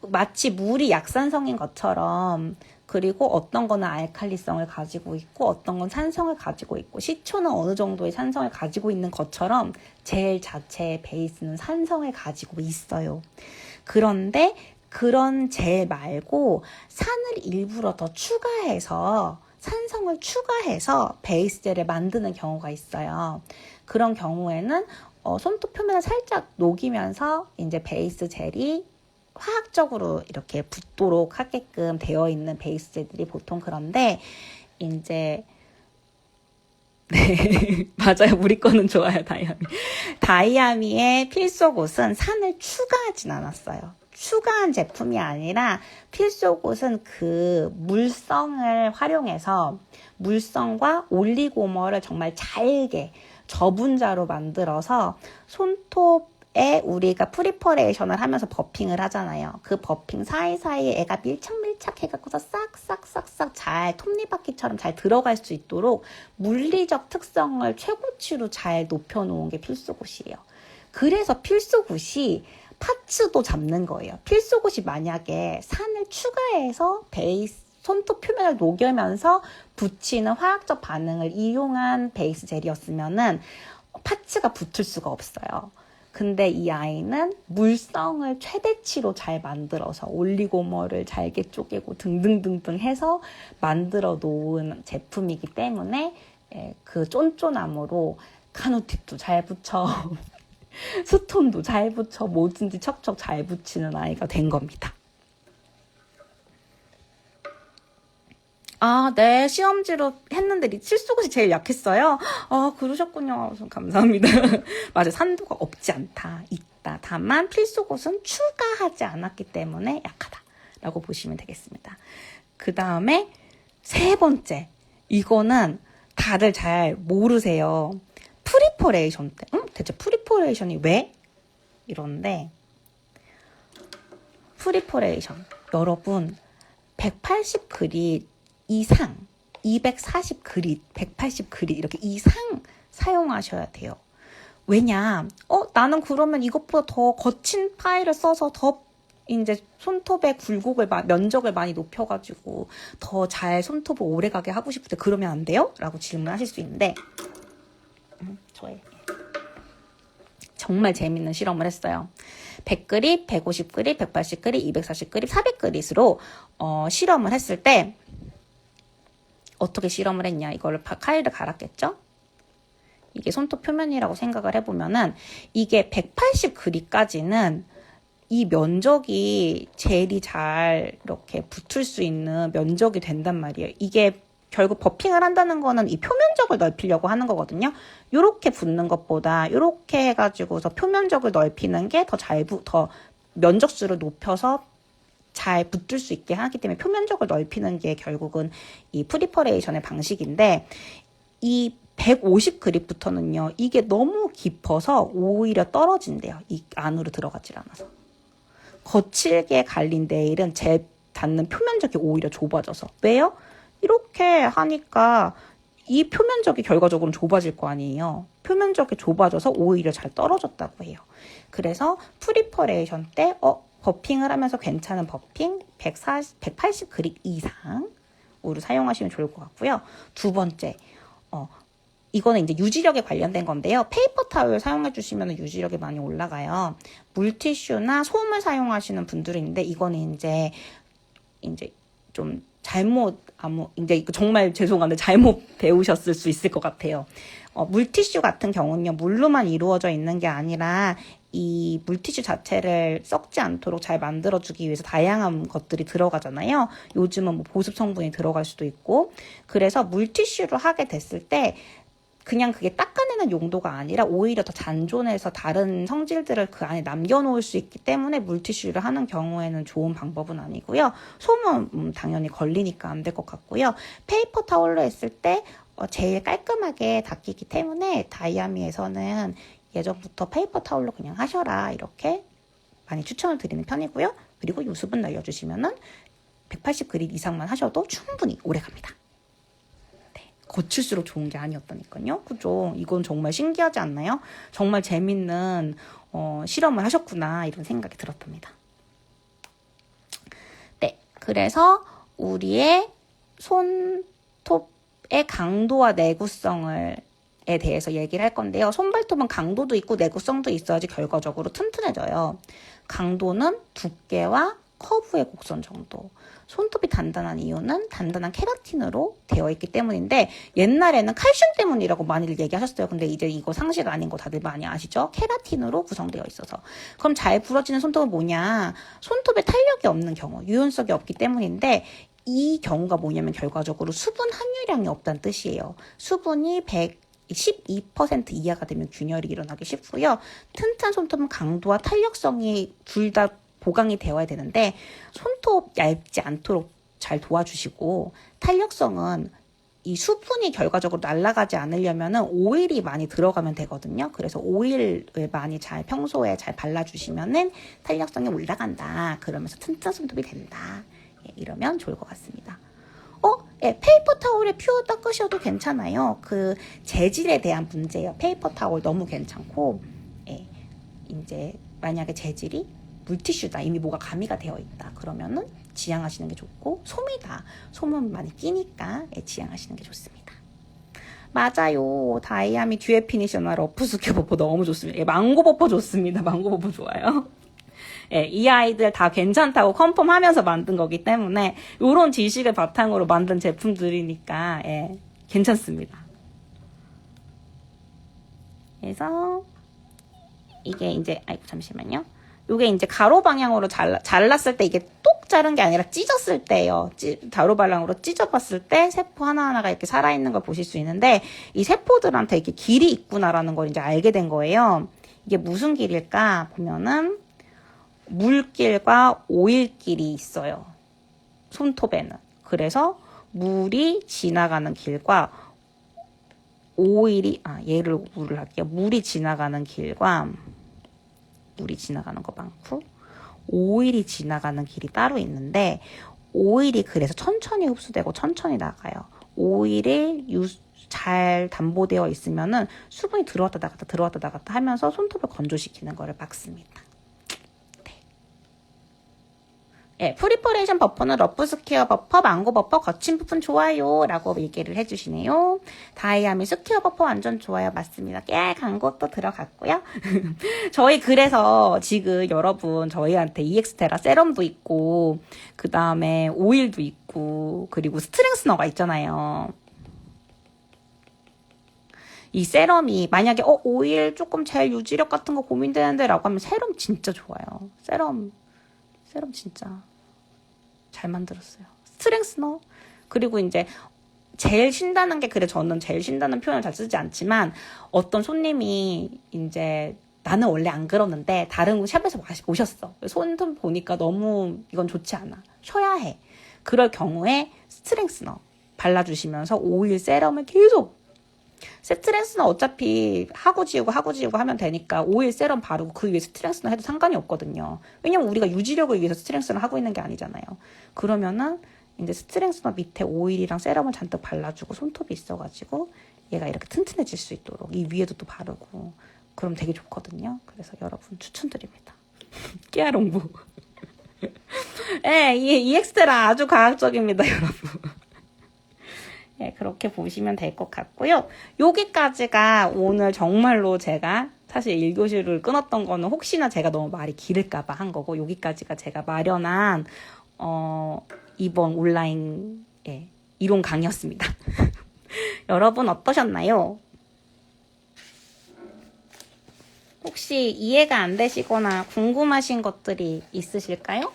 마치 물이 약산성인 것처럼 그리고 어떤 거는 알칼리성을 가지고 있고 어떤 건 산성을 가지고 있고 식초는 어느 정도의 산성을 가지고 있는 것처럼 젤 자체의 베이스는 산성을 가지고 있어요. 그런데 그런 젤 말고 산을 일부러 더 추가해서 산성을 추가해서 베이스 젤을 만드는 경우가 있어요. 그런 경우에는 손톱 표면을 살짝 녹이면서 이제 베이스 젤이 화학적으로 이렇게 붙도록 하게끔 되어 있는 베이스들이 보통 그런데 이제 네, 맞아요. 우리 거는 좋아요, 다이아미. 다이아미의 필소곳은 산을 추가하진 않았어요. 추가한 제품이 아니라 필소곳은 그 물성을 활용해서 물성과 올리고머를 정말 잘게 저분자로 만들어서 손톱에 우리가 프리퍼레이션을 하면서 버핑을 하잖아요. 그 버핑 사이사이에 애가 밀착 해갖고서 싹싹싹싹 잘 톱니바퀴처럼 잘 들어갈 수 있도록 물리적 특성을 최고치로 잘 높여놓은 게 필소곳이에요. 그래서 필소곳이 파츠도 잡는 거예요. 필소곳이 만약에 산을 추가해서 베이스 손톱 표면을 녹여면서 붙이는 화학적 반응을 이용한 베이스 젤이었으면은 파츠가 붙을 수가 없어요. 근데 이 아이는 물성을 최대치로 잘 만들어서 올리고머를 잘게 쪼개고 등등등등 해서 만들어 놓은 제품이기 때문에 그 쫀쫀함으로 카누팁도 잘 붙여 스톤도 잘 붙여 뭐든지 척척 잘 붙이는 아이가 된 겁니다. 아, 네. 시험지로 했는데 필소곳이 제일 약했어요. 아, 그러셨군요. 감사합니다. 맞아. 산도가 없지 않다. 있다. 다만 필소곳은 추가하지 않았기 때문에 약하다라고 보시면 되겠습니다. 그 다음에 세 번째. 이거는 다들 잘 모르세요. 프리퍼레이션 때. 대체 프리퍼레이션이 왜? 이런데 프리퍼레이션. 여러분 180그릿 이상, 240그릿, 180그릿 이렇게 이상 사용하셔야 돼요. 왜냐? 나는 그러면 이것보다 더 거친 파일을 써서 더 이제 손톱의 굴곡을 면적을 많이 높여가지고 더 잘 손톱을 오래가게 하고 싶을 때 그러면 안 돼요? 라고 질문하실 수 있는데 저의 정말 재밌는 실험을 했어요. 100그릿, 150그릿, 180그릿, 240그릿, 400그릿으로 실험을 했을 때 어떻게 실험을 했냐. 이거를 카이를 갈았겠죠? 이게 손톱 표면이라고 생각을 해보면은 이게 180그릿까지는 이 면적이 젤이 잘 이렇게 붙을 수 있는 면적이 된단 말이에요. 이게 결국 버핑을 한다는 거는 이 표면적을 넓히려고 하는 거거든요. 요렇게 붙는 것보다 요렇게 해가지고서 표면적을 넓히는 게 더 면적수를 높여서 잘 붙을 수 있게 하기 때문에 표면적을 넓히는 게 결국은 이 프리퍼레이션의 방식인데 이 150그립부터는요. 이게 너무 깊어서 오히려 떨어진대요. 이 안으로 들어가질 않아서. 거칠게 갈린 네일은 제 닿는 표면적이 오히려 좁아져서. 왜요? 이렇게 하니까 이 표면적이 결과적으로 좁아질 거 아니에요. 표면적이 좁아져서 오히려 잘 떨어졌다고 해요. 그래서 프리퍼레이션 때 버핑을 하면서 괜찮은 버핑 180그릭 이상으로 사용하시면 좋을 것 같고요. 두 번째, 이거는 이제 유지력에 관련된 건데요. 페이퍼 타올 사용해 주시면 유지력이 많이 올라가요. 물티슈나 솜을 사용하시는 분들은 있는데 이거는 이제 좀 이제 정말 죄송한데 잘못 배우셨을 수 있을 것 같아요. 물티슈 같은 경우는요, 물로만 이루어져 있는 게 아니라 이 물티슈 자체를 썩지 않도록 잘 만들어주기 위해서 다양한 것들이 들어가잖아요. 요즘은 뭐 보습 성분이 들어갈 수도 있고. 그래서 물티슈로 하게 됐을 때 그냥 그게 닦아내는 용도가 아니라 오히려 더 잔존해서 다른 성질들을 그 안에 남겨놓을 수 있기 때문에 물티슈를 하는 경우에는 좋은 방법은 아니고요. 솜은 당연히 걸리니까 안 될 것 같고요. 페이퍼 타올로 했을 때 제일 깔끔하게 닦이기 때문에 다이아미에서는 예전부터 페이퍼 타올로 그냥 하셔라 이렇게 많이 추천을 드리는 편이고요. 그리고 유수분 날려주시면은 180그릿 이상만 하셔도 충분히 오래갑니다. 거칠수록 좋은 게 아니었다니까요. 그죠? 이건 정말 신기하지 않나요? 정말 재밌는 실험을 하셨구나 이런 생각이 들었답니다. 네, 그래서 우리의 손톱의 강도와 내구성에 대해서 얘기를 할 건데요. 손발톱은 강도도 있고 내구성도 있어야지 결과적으로 튼튼해져요. 강도는 두께와 커브의 곡선 정도. 손톱이 단단한 이유는 단단한 케라틴으로 되어 있기 때문인데 옛날에는 칼슘 때문이라고 많이들 얘기하셨어요. 근데 이제 이거 상식 아닌 거 다들 많이 아시죠? 케라틴으로 구성되어 있어서. 그럼 잘 부러지는 손톱은 뭐냐? 손톱에 탄력이 없는 경우, 유연성이 없기 때문인데 이 경우가 뭐냐면 결과적으로 수분 함유량이 없다는 뜻이에요. 수분이 12% 이하가 되면 균열이 일어나기 쉽고요. 튼튼한 손톱은 강도와 탄력성이 둘 다 보강이 되어야 되는데 손톱 얇지 않도록 잘 도와주시고 탄력성은 이 수분이 결과적으로 날아가지 않으려면은 오일이 많이 들어가면 되거든요. 그래서 오일을 많이 잘 평소에 잘 발라주시면은 탄력성이 올라간다. 그러면서 튼튼한 손톱이 된다. 예, 이러면 좋을 것 같습니다. 예, 페이퍼 타올에 퓨어 닦으셔도 괜찮아요. 그 재질에 대한 문제예요. 페이퍼 타올 너무 괜찮고, 예, 이제 만약에 재질이 물티슈다, 이미 뭐가 가미가 되어 있다. 그러면은 지양하시는 게 좋고, 솜이다. 솜은 많이 끼니까 예, 지양하시는 게 좋습니다. 맞아요. 다이아미 듀엣 피니셔나 러프 스퀘어 버퍼 너무 좋습니다. 예, 망고 버퍼 좋습니다. 망고 버퍼 좋아요. 예, 이 아이들 다 괜찮다고 컨펌하면서 만든 거기 때문에 이런 지식을 바탕으로 만든 제품들이니까 예, 괜찮습니다. 그래서 이게 이제 아이고 잠시만요. 이게 이제 가로 방향으로 잘랐을 때 이게 똑 자른 게 아니라 찢었을 때예요. 가로 방향으로 찢어봤을 때 세포 하나하나가 이렇게 살아있는 걸 보실 수 있는데 이 세포들한테 이렇게 길이 있구나라는 걸 이제 알게 된 거예요. 이게 무슨 길일까 보면은 물길과 오일길이 있어요. 손톱에는. 그래서 물이 지나가는 길과 오일이, 얘를 물을 할게요. 물이 지나가는 길과 물이 지나가는 거 많고 오일이 지나가는 길이 따로 있는데 오일이 그래서 천천히 흡수되고 천천히 나가요. 오일이 잘 담보되어 있으면은 수분이 들어왔다 나갔다 들어왔다 나갔다 하면서 손톱을 건조시키는 거를 막습니다. 예, 프리퍼레이션 버퍼는 러프 스퀘어 버퍼, 망고 버퍼, 거친 부분 좋아요 라고 얘기를 해주시네요. 다이아미 스퀘어 버퍼 완전 좋아요. 맞습니다. 깨간 것도 들어갔고요. 저희 그래서 지금 여러분 저희한테 EX테라 세럼도 있고 그 다음에 오일도 있고 그리고 스트렝스너가 있잖아요. 이 세럼이 만약에 오일 조금 젤 유지력 같은 거 고민되는데 라고 하면 세럼 진짜 좋아요. 세럼 진짜 잘 만들었어요. 스트렝스너. 그리고 이제 젤 신다는 게 그래 저는 젤 신다는 표현을 잘 쓰지 않지만 어떤 손님이 이제 나는 원래 안 그러는데 다른 샵에서 오셨어. 손톱 보니까 너무 이건 좋지 않아. 쉬어야 해. 그럴 경우에 스트렝스너 발라주시면서 오일 세럼을 계속 스트렝스너 어차피 하고 지우고 하면 되니까 오일 세럼 바르고 그 위에 스트렝스너 해도 상관이 없거든요. 왜냐면 우리가 유지력을 위해서 스트렝스너 하고 있는 게 아니잖아요. 그러면은 이제 스트렝스너 밑에 오일이랑 세럼을 잔뜩 발라주고 손톱이 있어가지고 얘가 이렇게 튼튼해질 수 있도록 이 위에도 또 바르고 그럼 되게 좋거든요. 그래서 여러분 추천드립니다. 깨알홍보. 예, 이 EX테라 아주 과학적입니다, 여러분. 예, 그렇게 보시면 될 것 같고요. 여기까지가 오늘 정말로 제가 사실 1교시를 끊었던 거는 혹시나 제가 너무 말이 길을까봐 한 거고 여기까지가 제가 마련한 이번 온라인 이론 강의였습니다. 여러분 어떠셨나요? 혹시 이해가 안 되시거나 궁금하신 것들이 있으실까요?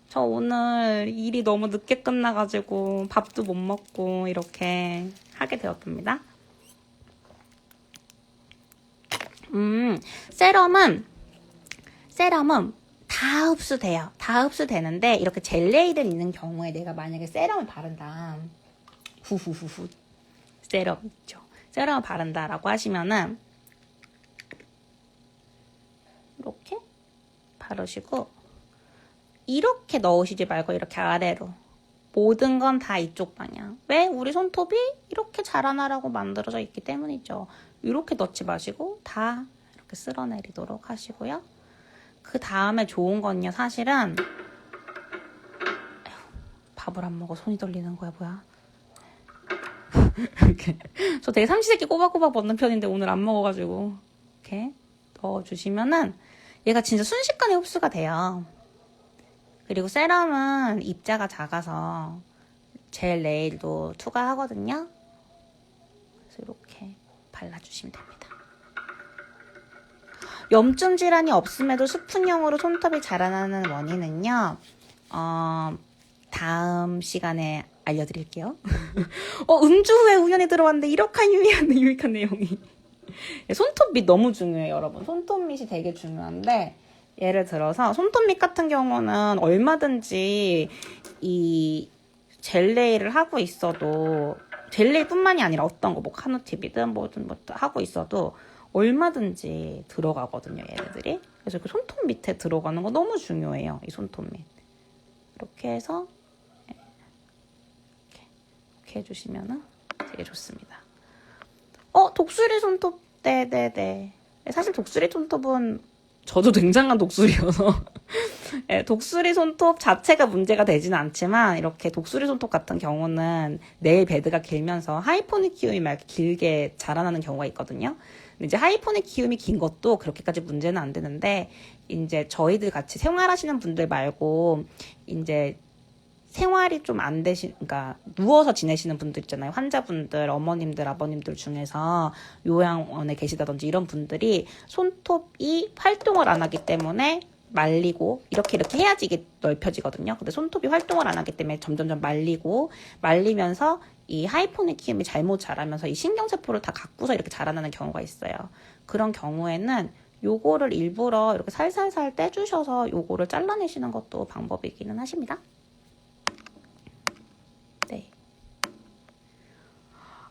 저 오늘 일이 너무 늦게 끝나가지고 밥도 못 먹고 이렇게 하게 되었답니다. 세럼은 다 흡수돼요. 다 흡수되는데 이렇게 젤레이들 있는 경우에 내가 만약에 세럼을 바른다. 후후후후 세럼 있죠. 세럼을 바른다라고 하시면은 이렇게 바르시고 이렇게 넣으시지 말고 이렇게 아래로 모든 건 다 이쪽 방향. 왜? 우리 손톱이 이렇게 자라나라고 만들어져 있기 때문이죠. 이렇게 넣지 마시고 다 이렇게 쓸어내리도록 하시고요. 그 다음에 좋은 건요. 사실은 밥을 안 먹어 손이 떨리는 거야 뭐야. 이렇게 저 되게 삼시세끼 꼬박꼬박 먹는 편인데 오늘 안 먹어가지고 이렇게 넣어주시면은 얘가 진짜 순식간에 흡수가 돼요. 그리고 세럼은 입자가 작아서 젤 네일도 투과하거든요. 그래서 이렇게 발라주시면 됩니다. 염증 질환이 없음에도 수분형으로 손톱이 자라나는 원인은요. 다음 시간에 알려드릴게요. 음주 후에 우연히 들어왔는데 이렇게 유익한 내용이. 손톱 밑 너무 중요해요, 여러분. 손톱 밑이 되게 중요한데 예를 들어서 손톱 밑 같은 경우는 얼마든지 이 젤네일을 하고 있어도 젤네일뿐만이 아니라 어떤 거 뭐 카누팁이든 뭐든 뭐 하고 있어도 얼마든지 들어가거든요, 얘네들이. 그래서 그 손톱 밑에 들어가는 거 너무 중요해요, 이 손톱 밑. 이렇게 해서 이렇게 해주시면은 되게 좋습니다. 독수리 손톱, 네네네. 사실 독수리 손톱은 저도 굉장한 독수리여서 독수리 손톱 자체가 문제가 되지는 않지만 이렇게 독수리 손톱 같은 경우는 네일 베드가 길면서 하이포니키움이 막 길게 자라나는 경우가 있거든요. 근데 이제 하이포니키움이 긴 것도 그렇게까지 문제는 안 되는데 이제 저희들 같이 생활하시는 분들 말고 이제 생활이 좀 안 그러니까 누워서 지내시는 분들 있잖아요. 환자분들, 어머님들, 아버님들 중에서 요양원에 계시다든지 이런 분들이 손톱이 활동을 안 하기 때문에 말리고 이렇게 해야지 이게 넓혀지거든요. 근데 손톱이 활동을 안 하기 때문에 점점점 말리면서 이 하이포니키움이 잘못 자라면서 이 신경세포를 다 갖고서 이렇게 자라나는 경우가 있어요. 그런 경우에는 요거를 일부러 이렇게 살살살 떼주셔서 요거를 잘라내시는 것도 방법이기는 하십니다. 네.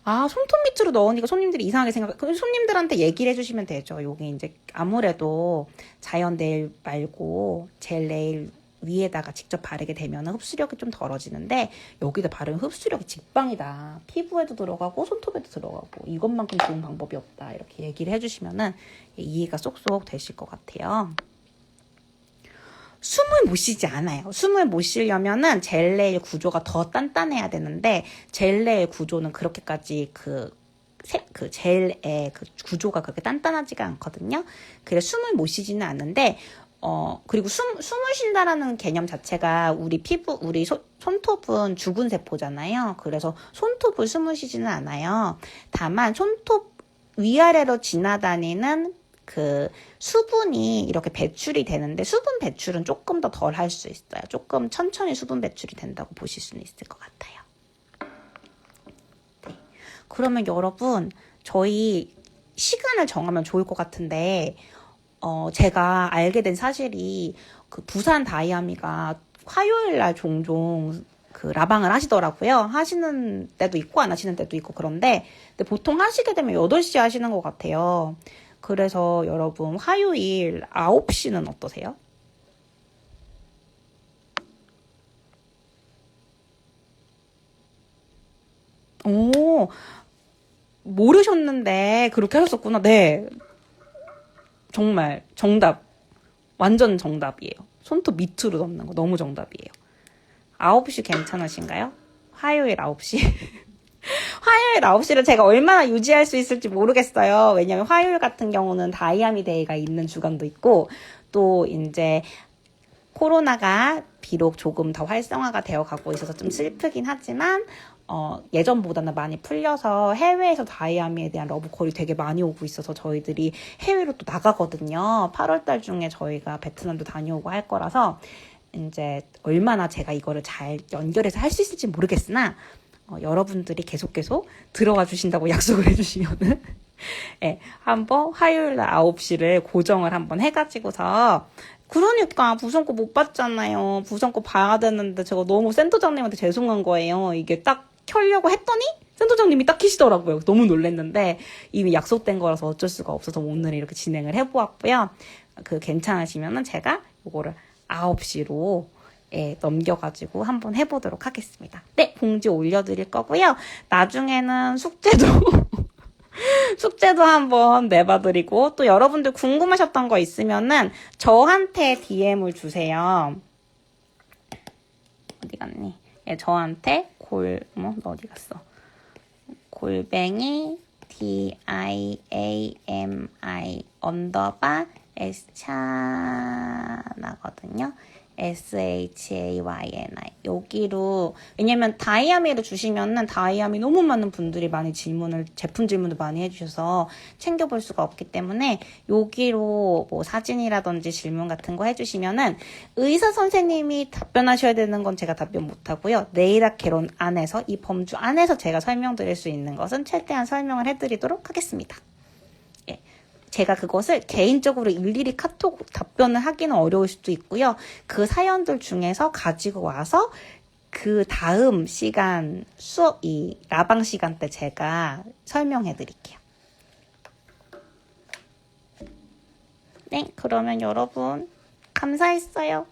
손톱 밑으로 넣으니까 손님들이 이상하게 그럼 손님들한테 얘기를 해주시면 되죠. 여기 이제 아무래도 자연 네일 말고 젤 네일 위에다가 직접 바르게 되면 흡수력이 좀 덜어지는데 여기다 바르면 흡수력이 직방이다. 피부에도 들어가고 손톱에도 들어가고 이것만큼 좋은 방법이 없다. 이렇게 얘기를 해주시면은 이해가 쏙쏙 되실 것 같아요. 숨을 못 쉬지 않아요. 숨을 못 쉬려면은 젤 네일 구조가 더 단단해야 되는데 젤 네일 구조는 그렇게까지 젤의 그 구조가 그렇게 단단하지가 않거든요. 그래서 숨을 못 쉬지는 않는데 그리고 숨을 쉰다라는 개념 자체가 우리 손톱은 죽은 세포잖아요. 그래서 손톱을 숨을 쉬지는 않아요. 다만 손톱 위아래로 지나다니는 그 수분이 이렇게 배출이 되는데 수분 배출은 조금 더 덜 할 수 있어요. 조금 천천히 수분 배출이 된다고 보실 수는 있을 것 같아요. 네. 그러면 여러분 저희 시간을 정하면 좋을 것 같은데 제가 알게 된 사실이 그 부산 다이아미가 화요일 날 종종 그 라방을 하시더라고요. 하시는 때도 있고 안 하시는 때도 있고 그런데 근데 보통 하시게 되면 8시에 하시는 것 같아요. 그래서 여러분 화요일 9시는 어떠세요? 오, 모르셨는데 그렇게 하셨었구나. 네. 정말 정답. 완전 정답이에요. 손톱 밑으로 넣는 거 너무 정답이에요. 9시 괜찮으신가요? 화요일 9시? 화요일 9시를 제가 얼마나 유지할 수 있을지 모르겠어요. 왜냐면 화요일 같은 경우는 다이아미 데이가 있는 주간도 있고 또 이제 코로나가 비록 조금 더 활성화가 되어 가고 있어서 좀 슬프긴 하지만 예전보다는 많이 풀려서 해외에서 다이아미에 대한 러브콜이 되게 많이 오고 있어서 저희들이 해외로 또 나가거든요. 8월달 중에 저희가 베트남도 다녀오고 할 거라서 이제 얼마나 제가 이거를 잘 연결해서 할 수 있을지 모르겠으나 여러분들이 계속 들어와 주신다고 약속을 해주시면은 네, 한번 화요일 날 9시를 고정을 한번 해가지고서 그러니까 부선코 못 봤잖아요. 부선코 봐야 되는데 제가 너무 센터장님한테 죄송한 거예요. 이게 딱 켜려고 했더니 센터장님이 딱 키시더라고요. 너무 놀랐는데 이미 약속된 거라서 어쩔 수가 없어서 오늘 이렇게 진행을 해보았고요. 괜찮으시면은 제가 이거를 9시로 넘겨가지고 한번 해보도록 하겠습니다. 네, 공지 올려드릴 거고요. 나중에는 숙제도 한번 내봐드리고 또 여러분들 궁금하셨던 거 있으면은 저한테 DM을 주세요. 어디 갔니? 저한테 너 어디 갔어? 골뱅이 DIAMI _S 나거든요. SHAYNI 여기로 왜냐면 다이아미를 주시면은 다이아미 너무 많은 분들이 많이 제품 질문을 많이 해주셔서 챙겨볼 수가 없기 때문에 여기로 뭐 사진이라든지 질문 같은 거 해주시면은 의사 선생님이 답변하셔야 되는 건 제가 답변 못하고요. 네일아트 개론 안에서 이 범주 안에서 제가 설명드릴 수 있는 것은 최대한 설명을 해드리도록 하겠습니다. 제가 그것을 개인적으로 일일이 카톡 답변을 하기는 어려울 수도 있고요. 그 사연들 중에서 가지고 와서 그 다음 시간 이 라방 시간 때 제가 설명해 드릴게요. 네, 그러면 여러분 감사했어요.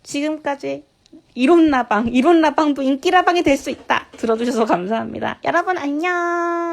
지금까지 이론라방도 인기라방이 될 수 있다. 들어주셔서 감사합니다. 여러분 안녕.